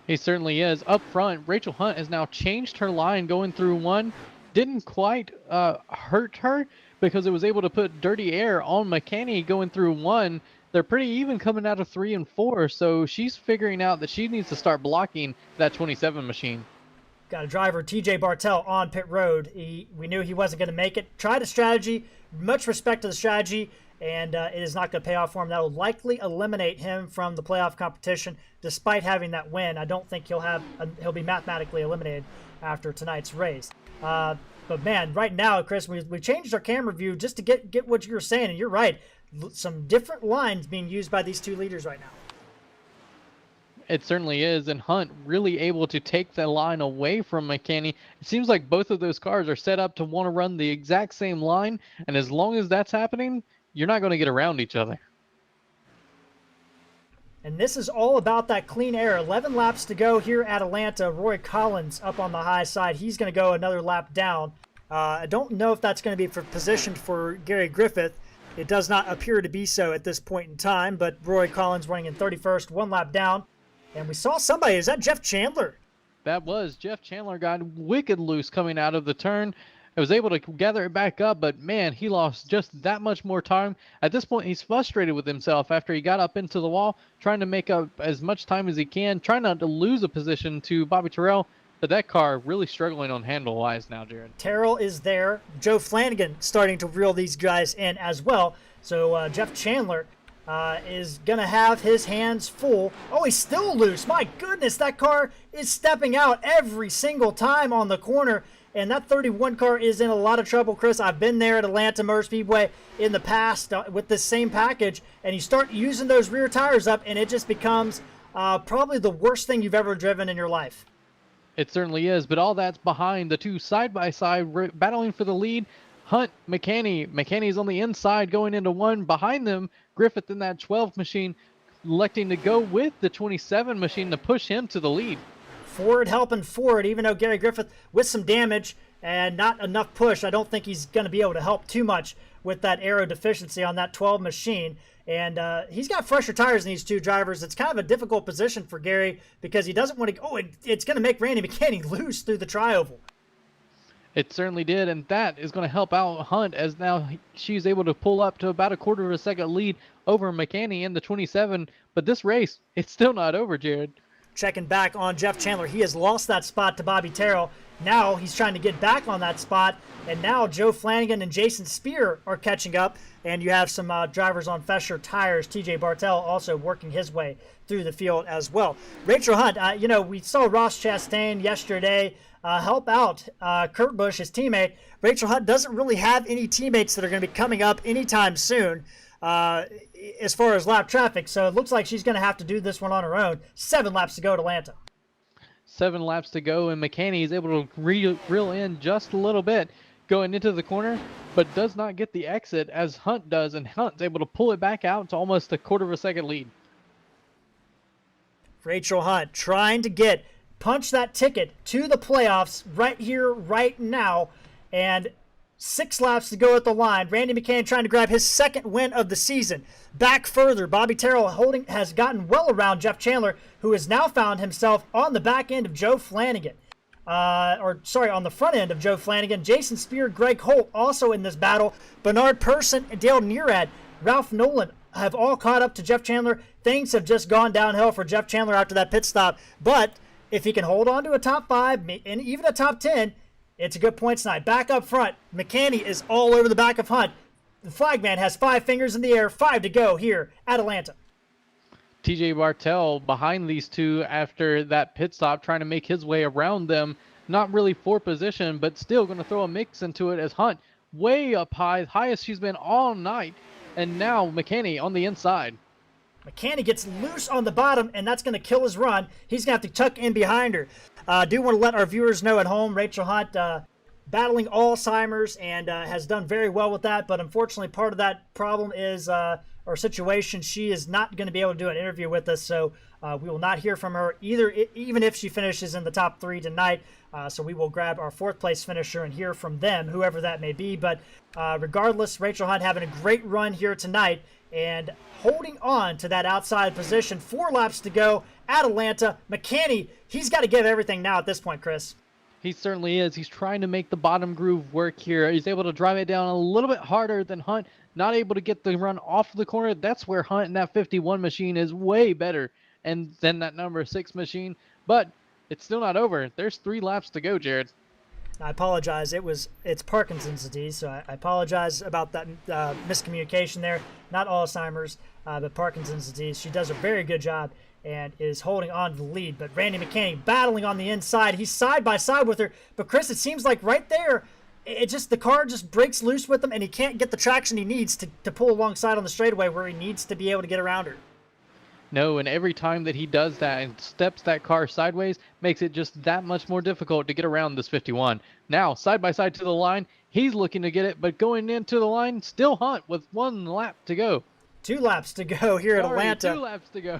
He certainly is. Up front, Rachel Hunt has now changed her line going through 1. Didn't quite hurt her because it was able to put dirty air on McCaney going through 1. They're pretty even coming out of 3 and 4, so she's figuring out that she needs to start blocking that 27 machine. Got a driver, TJ Bartell, on pit road. We knew he wasn't going to make it. Tried a strategy, much respect to the strategy, and it is not going to pay off for him. That will likely eliminate him from the playoff competition, despite having that win. I don't think he'll be mathematically eliminated after tonight's race. But man, right now, Chris, we changed our camera view just to get what you were saying, and you're right. Some different lines being used by these two leaders right now. It certainly is, and Hunt really able to take the line away from McCaney. It seems like both of those cars are set up to want to run the exact same line, and as long as that's happening, you're not going to get around each other. And this is all about that clean air. 11 laps to go here at Atlanta. Roy Collins up on the high side. He's going to go another lap down. I don't know if that's going to be positioned for Gary Griffith. It does not appear to be so at this point in time, but Roy Collins running in 31st, 1 lap down. And we saw somebody. Is that Jeff Chandler? That was Jeff Chandler, got wicked loose coming out of the turn. I was able to gather it back up, but man, he lost just that much more time. At this point, he's frustrated with himself after he got up into the wall, trying to make up as much time as he can, trying not to lose a position to Bobby Terrell. But that car really struggling on handle-wise now, Jared. Terrell is there. Joe Flanagan starting to reel these guys in as well. So Jeff Chandler is going to have his hands full. Oh, he's still loose. My goodness, that car is stepping out every single time on the corner. And that 31 car is in a lot of trouble, Chris. I've been there at Atlanta Motor Speedway in the past with this same package. And you start using those rear tires up, and it just becomes probably the worst thing you've ever driven in your life. It certainly is, but all that's behind the two side-by-side battling for the lead. Hunt, McCanny. McCanny's on the inside going into one. Behind them, Griffith in that 12 machine electing to go with the 27 machine to push him to the lead. Ford helping Ford, even though Gary Griffith with some damage and not enough push. I don't think he's going to be able to help too much with that aero deficiency on that 12 machine. And he's got fresher tires than these two drivers. It's kind of a difficult position for Gary because he doesn't want to. Oh, it's going to make Randy McCanny lose through the tri-oval. It certainly did, and that is going to help out Hunt as now she's able to pull up to about a quarter of a second lead over McCanny in the 27. But this race, it's still not over, Jared. Checking back on Jeff Chandler. He has lost that spot to Bobby Terrell. Now he's trying to get back on that spot. And now Joe Flanagan and Jason Speer are catching up. And you have some drivers on fresher tires. TJ Bartell also working his way through the field as well. Rachel Hunt, we saw Ross Chastain yesterday help out Kurt Busch, his teammate. Rachel Hunt doesn't really have any teammates that are going to be coming up anytime soon as far as lap traffic. So it looks like she's going to have to do this one on her own. 7 laps to go at Atlanta. 7 laps to go, and McCanny is able to reel in just a little bit going into the corner, but does not get the exit as Hunt does, and Hunt's able to pull it back out to almost a quarter of a second lead. Rachel Hunt trying to punch that ticket to the playoffs right here, right now, and 6 laps to go at the line. Randy McCann trying to grab his second win of the season. Back further, Bobby Terrell has gotten well around Jeff Chandler, who has now found himself on the back end of Joe Flanagan. On the front end of Joe Flanagan. Jason Speer, Greg Holt also in this battle. Bernard Persson, Dale Nearad, Ralph Nolan have all caught up to Jeff Chandler. Things have just gone downhill for Jeff Chandler after that pit stop. But if he can hold on to a top 5 and even a top 10, it's a good points night. Back up front, McCanny is all over the back of Hunt. The flagman has 5 fingers in the air, 5 to go here at Atlanta. TJ Bartell behind these two after that pit stop, trying to make his way around them. Not really for position, but still going to throw a mix into it as Hunt way up high, highest she's been all night. And now McCanny on the inside. McCanny gets loose on the bottom, and that's going to kill his run. He's going to have to tuck in behind her. I do want to let our viewers know at home, Rachel Hunt battling Alzheimer's and has done very well with that. But unfortunately, part of that problem is or situation, she is not going to be able to do an interview with us. So we will not hear from her even if she finishes in the top 3 tonight. So we will grab our 4th place finisher and hear from them, whoever that may be. But regardless, Rachel Hunt having a great run here tonight and holding on to that outside position. 4 laps to go at Atlanta. McCanny, he's got to give everything now at this point, Chris. He certainly is. He's trying to make the bottom groove work here. He's able to drive it down a little bit harder than Hunt. Not able to get the run off the corner. That's where Hunt in that 51 machine is way better and than that number 6 machine. But it's still not over. There's 3 laps to go, Jared. I apologize. It's Parkinson's disease, so I apologize about that miscommunication there. Not Alzheimer's, but Parkinson's disease. She does a very good job and is holding on to the lead. But Randy McCanny battling on the inside. He's side by side with her. But Chris, it seems like right there, the car just breaks loose with him, and he can't get the traction he needs to pull alongside on the straightaway where he needs to be able to get around her. No, and every time that he does that and steps that car sideways, makes it just that much more difficult to get around this 51. Now, side by side to the line, he's looking to get it, but going into the line, still Hunt with 1 lap to go. 2 laps to go here at Atlanta. 2 laps to go.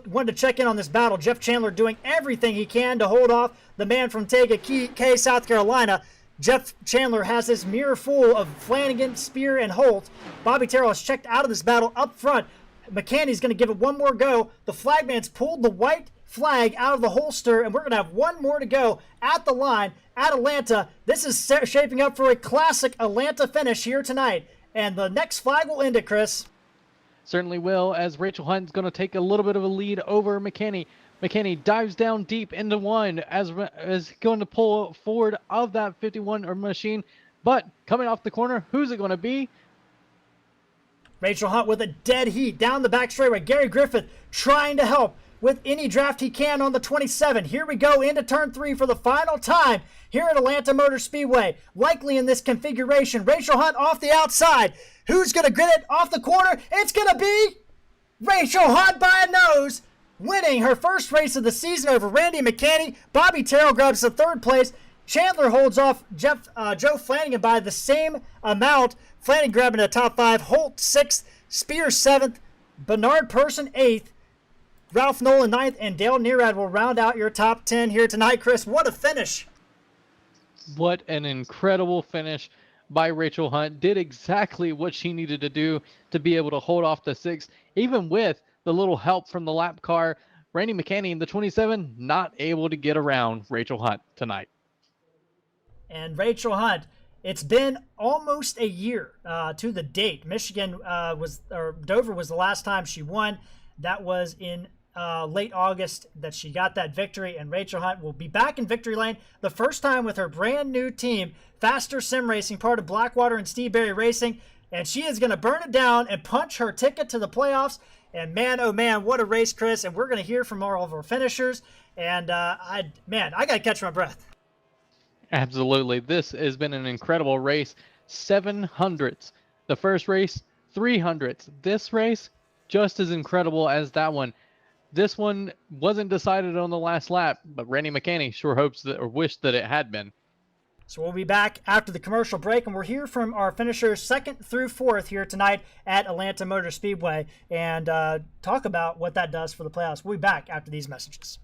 Wanted to check in on this battle. Jeff Chandler doing everything he can to hold off the man from Tega K, South Carolina. Jeff Chandler has his mirror full of Flanagan, Speer, and Holt. Bobby Terrell has checked out of this battle up front. McCanny's going to give it one more go. The flagman's pulled the white flag out of the holster, and we're going to have one more to go at the line at Atlanta. This is shaping up for a classic Atlanta finish here tonight. And the next flag will end it, Chris. Certainly will, as Rachel Hunt's going to take a little bit of a lead over McCanny. McCanny dives down deep into one as going to pull forward of that 51 machine. But coming off the corner, who's it going to be? Rachel Hunt with a dead heat down the back straightaway. Gary Griffith trying to help with any draft he can on the 27. Here we go into turn 3 for the final time here at Atlanta Motor Speedway. Likely in this configuration. Rachel Hunt off the outside. Who's going to grit it off the corner? It's going to be Rachel Hunt by a nose, winning her first race of the season over Randy McCanny. Bobby Terrell grabs the 3rd place. Chandler holds off Joe Flanagan by the same amount. Flanagan grabbing the top 5. Holt 6th. Speer 7th. Bernard Person 8th. Ralph Nolan 9th. And Dale Nearad will round out your top 10 here tonight. Chris, what a finish. What an incredible finish by Rachel Hunt. Did exactly what she needed to do to be able to hold off the 6th. Even with the little help from the lap car, Randy McCanny in the 27 not able to get around Rachel Hunt tonight. And Rachel Hunt, it's been almost a year to the date. Michigan Dover was the last time she won. That was in late August that she got that victory, and Rachel Hunt will be back in victory lane the first time with her brand new team, Faster Sim Racing, part of Blackwater and Steve Berry Racing, and she is going to burn it down and punch her ticket to the playoffs. And man, oh man, what a race, Chris. And we're going to hear from all of our finishers, and I got to catch my breath. Absolutely. This has been an incredible race. 700s. The first race, 300s. This race, just as incredible as that one. This one wasn't decided on the last lap, but Randy McCanny sure hopes that, or wished that it had been. So we'll be back after the commercial break, and we'll hear from our finishers 2nd through 4th here tonight at Atlanta Motor Speedway and talk about what that does for the playoffs. We'll be back after these messages.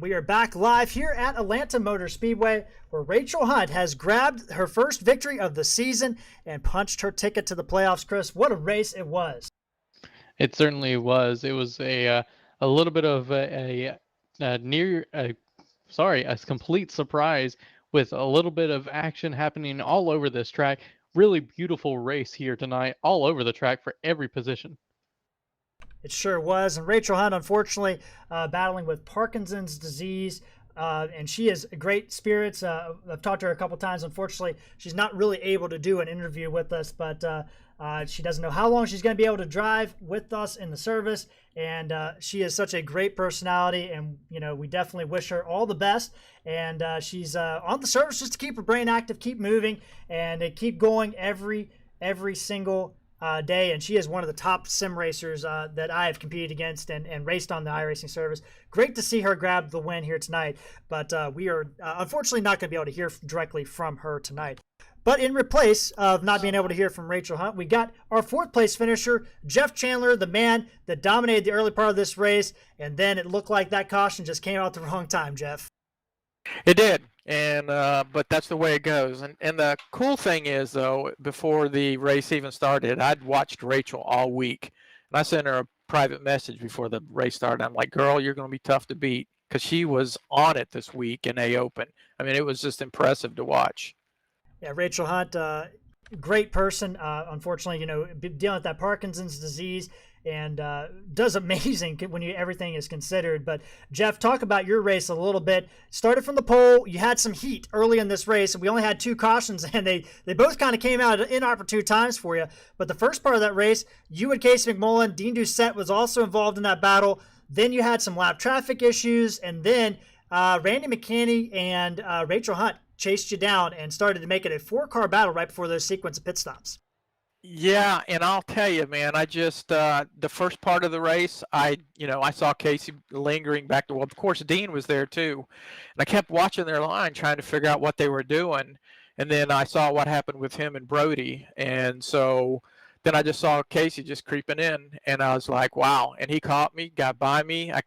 We are back live here at Atlanta Motor Speedway, where Rachel Hunt has grabbed her first victory of the season and punched her ticket to the playoffs. Chris, what a race it was. It certainly was. It was a little bit of a complete surprise with a little bit of action happening all over this track. Really beautiful race here tonight, all over the track for every position. It sure was. And Rachel Hunt, unfortunately, battling with Parkinson's disease. And she has great spirits. I've talked to her a couple times. Unfortunately, she's not really able to do an interview with us, but she doesn't know how long she's going to be able to drive with us in the service. And she is such a great personality, and we definitely wish her all the best. And she's on the service just to keep her brain active, keep moving, and keep going every single day. And she is one of the top sim racers that I have competed against and raced on the iRacing service. Great to see her grab the win here tonight, but we are unfortunately not going to be able to hear directly from her tonight. But in replace of not being able to hear from Rachel Hunt, we got our fourth place finisher, Jeff Chandler, the man that dominated the early part of this race, and then it looked like that caution just came out at the wrong time, Jeff. It did, and but that's the way it goes. And the cool thing is, though, before the race even started, I'd watched Rachel all week, and I sent her a private message before the race started. I'm like, girl, you're going to be tough to beat, because she was on it this week in A Open. I mean, it was just impressive to watch. Yeah, Rachel Hunt, great person. Unfortunately, dealing with that Parkinson's disease, and does amazing when everything is considered. But Jeff, talk about your race a little bit. Started from the pole. You had some heat early in this race, and we only had 2 cautions, and they both kind of came out at inopportune times for you. But the first part of that race, you and Casey McMullen, Dean Doucette was also involved in that battle. Then you had some lap traffic issues, and then Randy McCanney and Rachel Hunt chased you down and started to make it a 4-car battle right before those sequence of pit stops. Yeah, and I'll tell you, man, I just the first part of the race, I saw Casey lingering back to, well, of course, Dean was there too, and I kept watching their line trying to figure out what they were doing, and then I saw what happened with him and Brody, and so then I just saw Casey just creeping in, and I was like, wow, and he caught me, got by me. I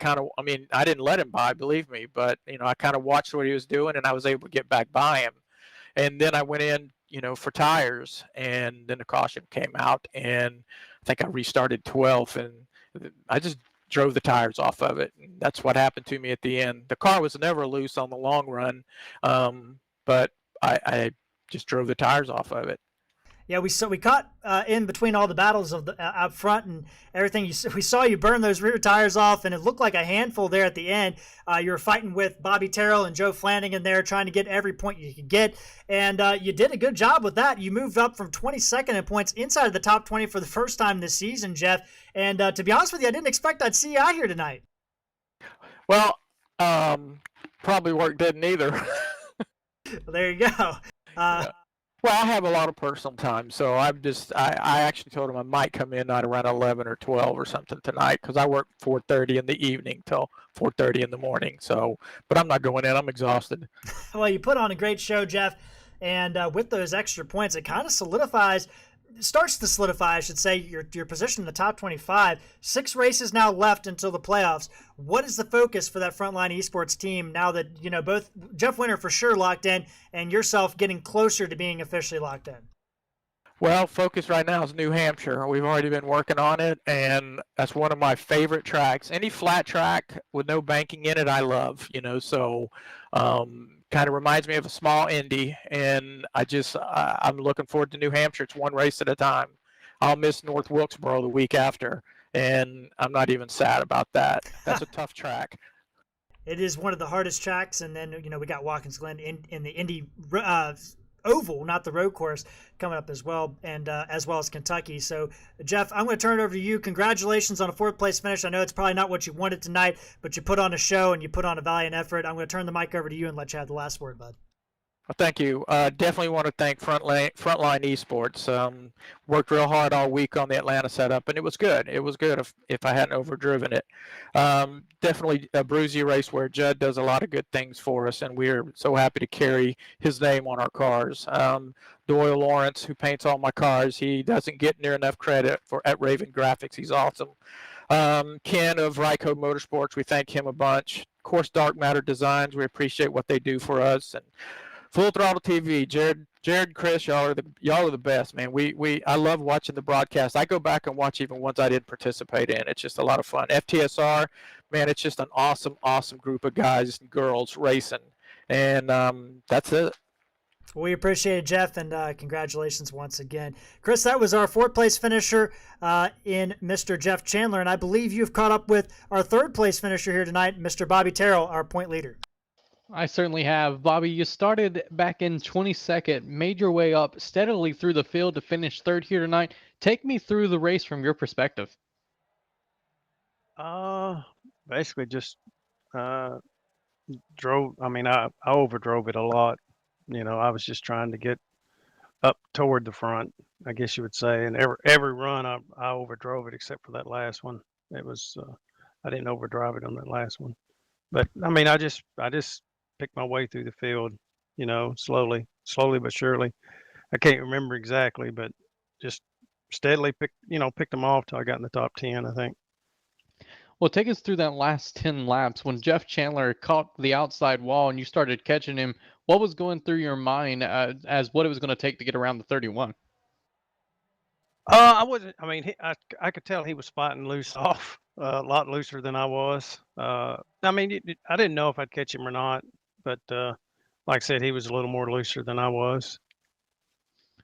didn't let him by, believe me, but I kind of watched what he was doing, and I was able to get back by him, and then I went in for tires, and then the caution came out, and I think I restarted 12th, and I just drove the tires off of it. And that's what happened to me at the end. The car was never loose on the long run, but I just drove the tires off of it. Yeah, we caught in between all the battles of the out front and everything. We saw you burn those rear tires off, and it looked like a handful there at the end. You were fighting with Bobby Terrell and Joe Flanagan there, trying to get every point you could get, and you did a good job with that. You moved up from 22nd in points inside of the top 20 for the first time this season, Jeff. And to be honest with you, I didn't expect I'd see you out here tonight. Well, probably work didn't either. Well, there you go. Yeah. Well, I have a lot of personal time, so I actually told him I might come in at around 11 or 12 or something tonight, because I work 4:30 in the evening till 4:30 in the morning. So, but I'm not going in. I'm exhausted. Well, you put on a great show, Jeff, and with those extra points, it kind of starts to solidify, I should say, your position in the top 25. 6 races now left until the playoffs. What is the focus for that Frontline Esports team now that, both Jeff Winter for sure locked in and yourself getting closer to being officially locked in? Well, focus right now is New Hampshire. We've already been working on it, and that's one of my favorite tracks. Any flat track with no banking in it, I love, so kind of reminds me of a small Indy, and I'm looking forward to New Hampshire. It's one race at a time. I'll miss North Wilkesboro the week after, and I'm not even sad about that. That's a tough track. It is one of the hardest tracks, and then we got Watkins Glen in the Indy Oval, not the road course, coming up as well, and as well as Kentucky. So, Jeff, I'm going to turn it over to you. Congratulations on a 4th place finish. I know it's probably not what you wanted tonight, but you put on a show and you put on a valiant effort. I'm going to turn the mic over to you and let you have the last word, bud. Well, thank you. Definitely want to thank Frontline Esports. Worked real hard all week on the Atlanta setup, and it was good. It was good if I hadn't overdriven it. Definitely Bruzy Raceware. Judd does a lot of good things for us, and we're so happy to carry his name on our cars. Doyle Lawrence, who paints all my cars, he doesn't get near enough credit at Raven Graphics. He's awesome. Ken of Ryco Motorsports, we thank him a bunch. Of course, Darkmatter Designs, we appreciate what they do for us. And Full Throttle TV, Jared, Chris, y'all are the best, man. I love watching the broadcast. I go back and watch even ones I didn't participate in. It's just a lot of fun. FTSR, man, it's just an awesome, awesome group of guys and girls racing. And that's it. We appreciate it, Jeff, and congratulations once again. Chris, that was our 4th place finisher in Mr. Jeff Chandler, and I believe you've caught up with our 3rd place finisher here tonight, Mr. Bobby Terrell, our point leader. I certainly have. Bobby, you started back in 22nd, made your way up steadily through the field to finish 3rd here tonight. Take me through the race from your perspective. Basically just drove. I mean, I overdrove it a lot. You know, I was just trying to get up toward the front, I guess you would say. And every run, I overdrove it except for that last one. It was I didn't overdrive it on that last one. But I mean, I just picked my way through the field, you know, slowly but surely. I can't remember exactly, but just steadily picked them off till I got in the top 10, I think. Well, take us through that last 10 laps when Jeff Chandler caught the outside wall and you started catching him. What was going through your mind as what it was going to take to get around the 31? I wasn't. I mean, I could tell he was spotting loose off a lot looser than I was. I mean, I didn't know if I'd catch him or not, but like I said, he was a little more looser than I was.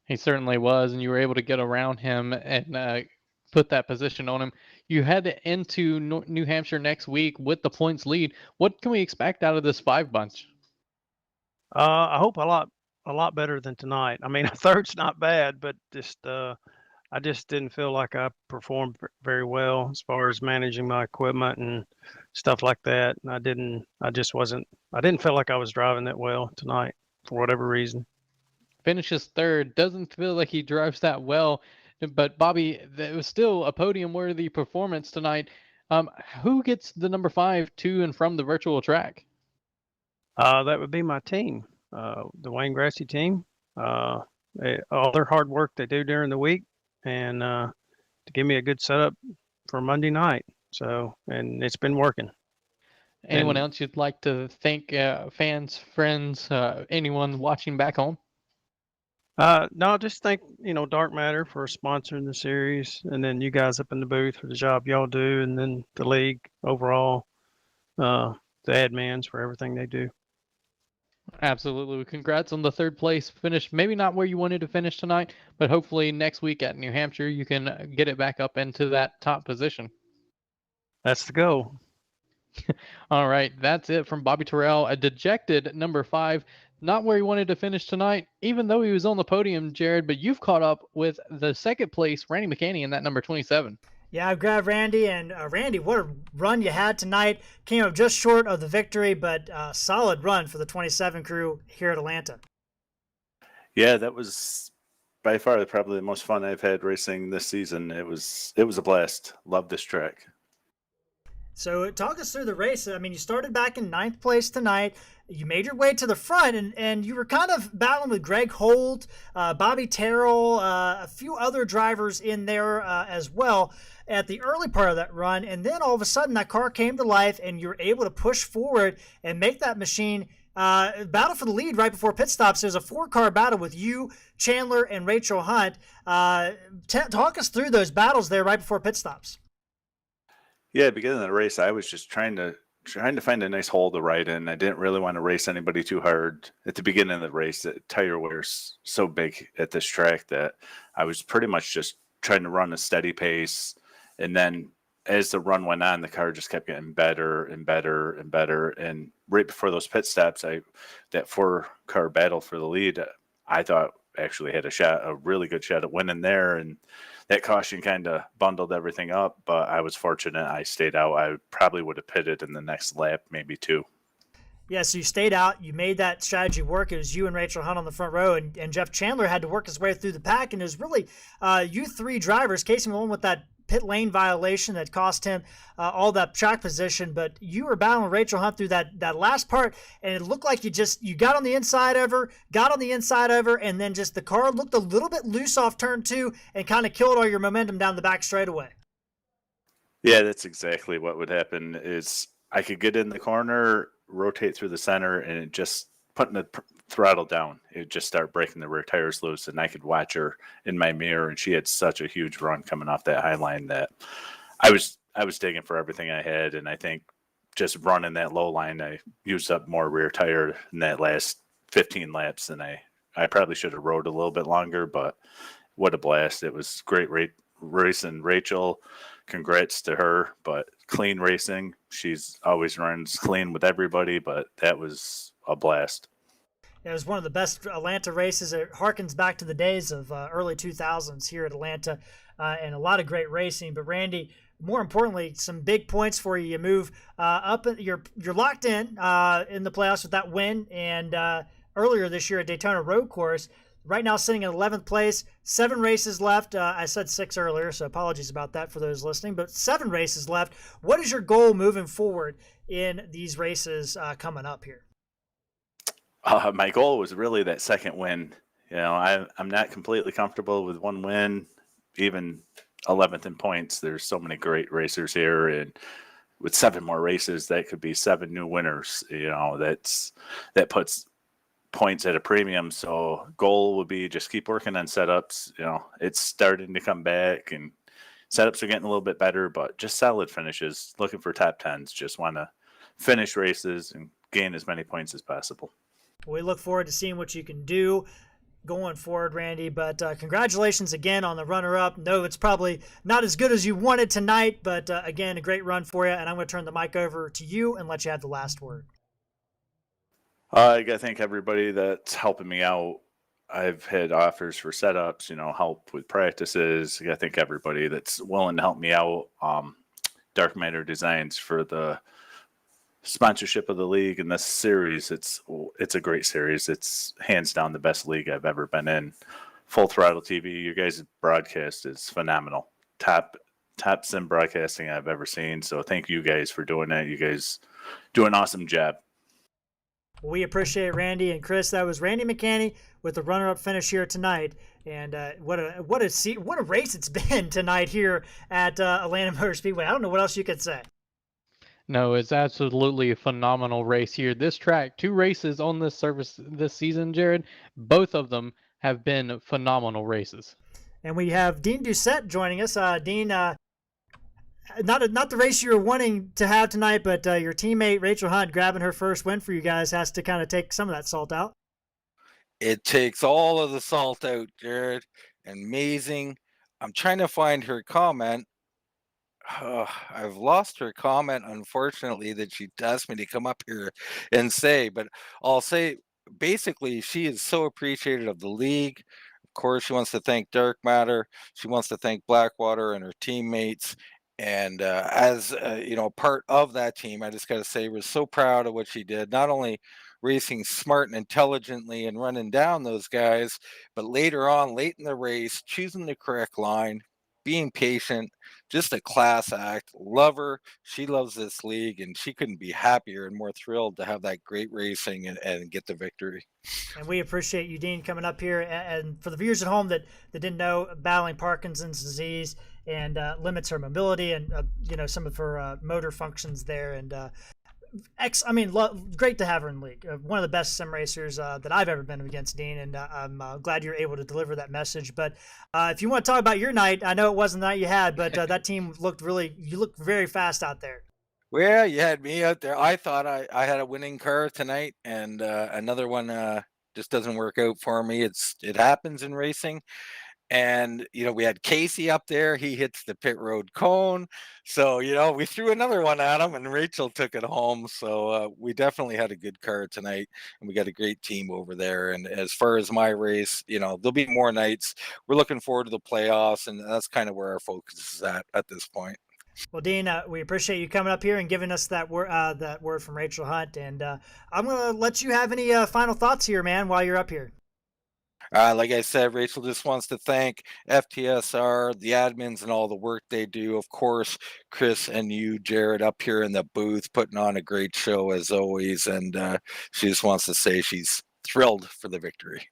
He certainly was, and you were able to get around him and put that position on him. You head into New Hampshire next week with the points lead. What can we expect out of this 5 bunch? I hope a lot better than tonight. I mean, a third's not bad, but just I just didn't feel like I performed very well as far as managing my equipment and stuff like that. And I didn't feel like I was driving that well tonight for whatever reason. Finishes 3rd, doesn't feel like he drives that well. But Bobby, it was still a podium-worthy performance tonight. Who gets the number 5 to and from the virtual track? That would be my team, the Wayne Grassy team. All their hard work they do during the week, and to give me a good setup for Monday night. So, and it's been working. Anyone else you'd like to thank, fans, friends, anyone watching back home? No, just thank, Darkmatter for sponsoring the series, and then you guys up in the booth for the job y'all do, and then the league overall, the admins for everything they do. Absolutely. Congrats on the 3rd place finish. Maybe not where you wanted to finish tonight, but hopefully next week at New Hampshire, you can get it back up into that top position. That's the goal. All right. That's it from Bobby Terrell, a dejected number 5. Not where he wanted to finish tonight, even though he was on the podium, Jared, but you've caught up with the 2nd place, Randy McCanny, in that number 27. Yeah, I've grabbed Randy, and Randy, what a run you had tonight. Came up just short of the victory, but solid run for the 27 crew here at Atlanta. Yeah, that was by far probably the most fun I've had racing this season. It was a blast. Love this track. So talk us through the race. I mean, you started back in 9th place tonight. You made your way to the front, and you were kind of battling with Greg Holt, Bobby Terrell, a few other drivers in there as well at the early part of that run. And then all of a sudden that car came to life, and you were able to push forward and make that machine battle for the lead right before pit stops. There's a 4-car battle with you, Chandler, and Rachel Hunt. Talk us through those battles there right before pit stops. Yeah, at the beginning of the race, I was just trying to find a nice hole to ride in. I didn't really want to race anybody too hard at the beginning of the race. The tire wear's so big at this track that I was pretty much just trying to run a steady pace. And then as the run went on, the car just kept getting better and better and better. And right before those pit stops, that 4-car battle for the lead, I thought actually had a really good shot at winning there. And that caution kind of bundled everything up, but I was fortunate I stayed out. I probably would have pitted in the next lap, maybe 2. Yeah, so you stayed out. You made that strategy work. It was you and Rachel Hunt on the front row, and Jeff Chandler had to work his way through the pack. And it was really you 3 drivers. Casey Malone with that pit lane violation that cost him all that track position, but you were battling Rachel Hunt through that last part, and it looked like you got on the inside of her, and then just the car looked a little bit loose off turn 2 and kind of killed all your momentum down the back straightaway. Yeah, that's exactly what would happen. Is I could get in the corner, rotate through the center, and just putting the throttle down, it would just start breaking the rear tires loose, and I could watch her in my mirror, and she had such a huge run coming off that high line that I was digging for everything I had, and I think just running that low line, I used up more rear tire in that last 15 laps than I probably should have rode a little bit longer, but what a blast. It was great racing Rachel. Congrats to her, but clean racing. She's always runs clean with everybody, but that was a blast. It was one of the best Atlanta races. It harkens back to the days of early 2000s here at Atlanta, and a lot of great racing. But Randy, more importantly, some big points for you. You move up. You're locked in the playoffs with that win, and earlier this year at Daytona Road Course. Right now, sitting in 11th place. 7 races left. I said 6 earlier, so apologies about that for those listening. But 7 races left. What is your goal moving forward in these races coming up here? My goal was really that second win. You know, I'm not completely comfortable with one win, even 11th in points. There's so many great racers here, and with 7 more races, that could be 7 new winners. You know, that puts points at a premium. So goal would be just keep working on setups. You know, it's starting to come back, and setups are getting a little bit better, but just solid finishes. Looking for top 10s. Just want to finish races and gain as many points as possible. We look forward to seeing what you can do going forward, Randy. But congratulations again on the runner-up. No, it's probably not as good as you wanted tonight, but again, a great run for you. And I'm going to turn the mic over to you and let you have the last word. I got to thank everybody that's helping me out. I've had offers for setups, you know, help with practices. I got to thank everybody that's willing to help me out. Darkmatter Designs for the sponsorship of the league and this series. It's a great series. It's hands down the best league I've ever been in. Full Throttle TV, you guys' broadcast is phenomenal. Top sim broadcasting I've ever seen. So thank you guys for doing that. You guys do an awesome job. We appreciate it, Randy and Chris. That was Randy McCanney with the runner-up finish here tonight. And what a race it's been tonight here at Atlanta Motor Speedway. I don't know what else you could say. No, it's absolutely a phenomenal race here. This track, 2 races on this service this season, Jared. Both of them have been phenomenal races. And we have Dean Doucette joining us. Dean, not the race you were wanting to have tonight, but your teammate Rachel Hunt grabbing her first win for you guys has to kind of take some of that salt out. It takes all of the salt out, Jared. Amazing. I'm trying to find her comment. I've lost her comment, unfortunately, that she asked me to come up here and say, but I'll say basically she is so appreciative of the league. Of course, she wants to thank Darkmatter. She wants to thank Blackwater and her teammates. And as part of that team, I just got to say, we're so proud of what she did. Not only racing smart and intelligently and running down those guys, but later on, late in the race, choosing the correct line, being patient, just a class act. Love her. She loves this league, and she couldn't be happier and more thrilled to have that great racing and get the victory. And we appreciate you, Dean, coming up here. And for the viewers at home that didn't know, battling Parkinson's disease and limits her mobility and some of her motor functions there. And great to have her in the league. One of the best sim racers that I've ever been against, Dean, and I'm glad you're able to deliver that message. But if you want to talk about your night, I know it wasn't the night you had, but that team you looked very fast out there. Well, you had me out there. I thought I had a winning car tonight, and another one just doesn't work out for me. It happens in racing. And, we had Casey up there. He hits the pit road cone. So, we threw another one at him and Rachel took it home. So we definitely had a good car tonight and we got a great team over there. And as far as my race, there'll be more nights. We're looking forward to the playoffs, and that's kind of where our focus is at this point. Well, Dean, we appreciate you coming up here and giving us that word from Rachel Hunt. And I'm going to let you have any final thoughts here, man, while you're up here. Like I said, Rachel just wants to thank FTSR, the admins, and all the work they do. Of course, Chris and you, Jared, up here in the booth, putting on a great show as always. And she just wants to say she's thrilled for the victory.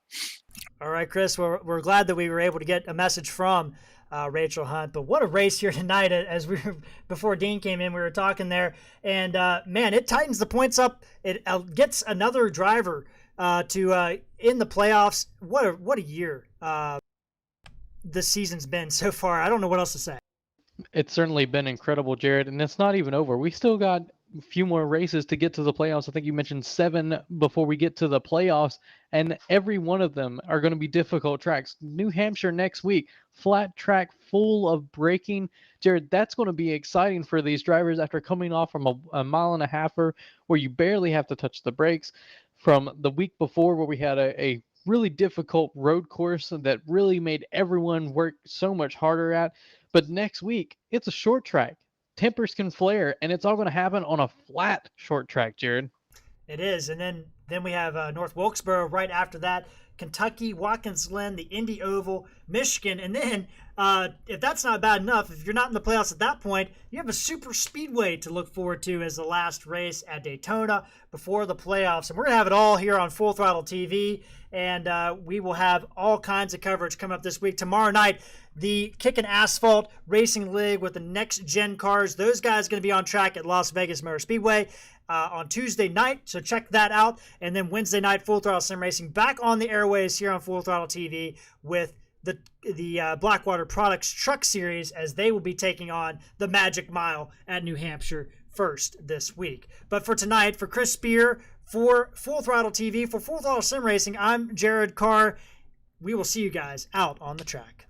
All right, Chris, we're glad that we were able to get a message from Rachel Hunt. But what a race here tonight! As we were, before Dean came in, we were talking there, and man, it tightens the points up. It gets another driver to in the playoffs. What a year this season's been so far. I don't know what else to say. It's certainly been incredible, Jared, and it's not even over. We still got a few more races to get to the playoffs. I think you mentioned 7 before we get to the playoffs, and every one of them are going to be difficult tracks. New Hampshire next week, flat track full of braking. Jared, that's going to be exciting for these drivers after coming off from a mile and a halfer where you barely have to touch the brakes, from the week before where we had a really difficult road course that really made everyone work so much harder at. But next week, it's a short track. Tempers can flare, and it's all going to happen on a flat short track, Jared. It is. And then we have North Wilkesboro right after that, Kentucky, Watkins Glen, the Indy Oval, Michigan. And then if that's not bad enough, if you're not in the playoffs at that point, you have a super speedway to look forward to as the last race at Daytona before the playoffs. And we're going to have it all here on Full Throttle TV. And we will have all kinds of coverage coming up this week. Tomorrow night, the Kickin' Asphalt Racing League with the next-gen cars. Those guys are going to be on track at Las Vegas Motor Speedway on Tuesday night, so check that out. And then Wednesday night, Full Throttle Sim Racing back on the airways here on Full Throttle TV with the Blackwater Products Truck Series, as they will be taking on the Magic Mile at New Hampshire first this week. But for tonight, for Chris Speer, for Full Throttle TV, for Full Throttle Sim Racing, I'm Jared Carr. We will see you guys out on the track.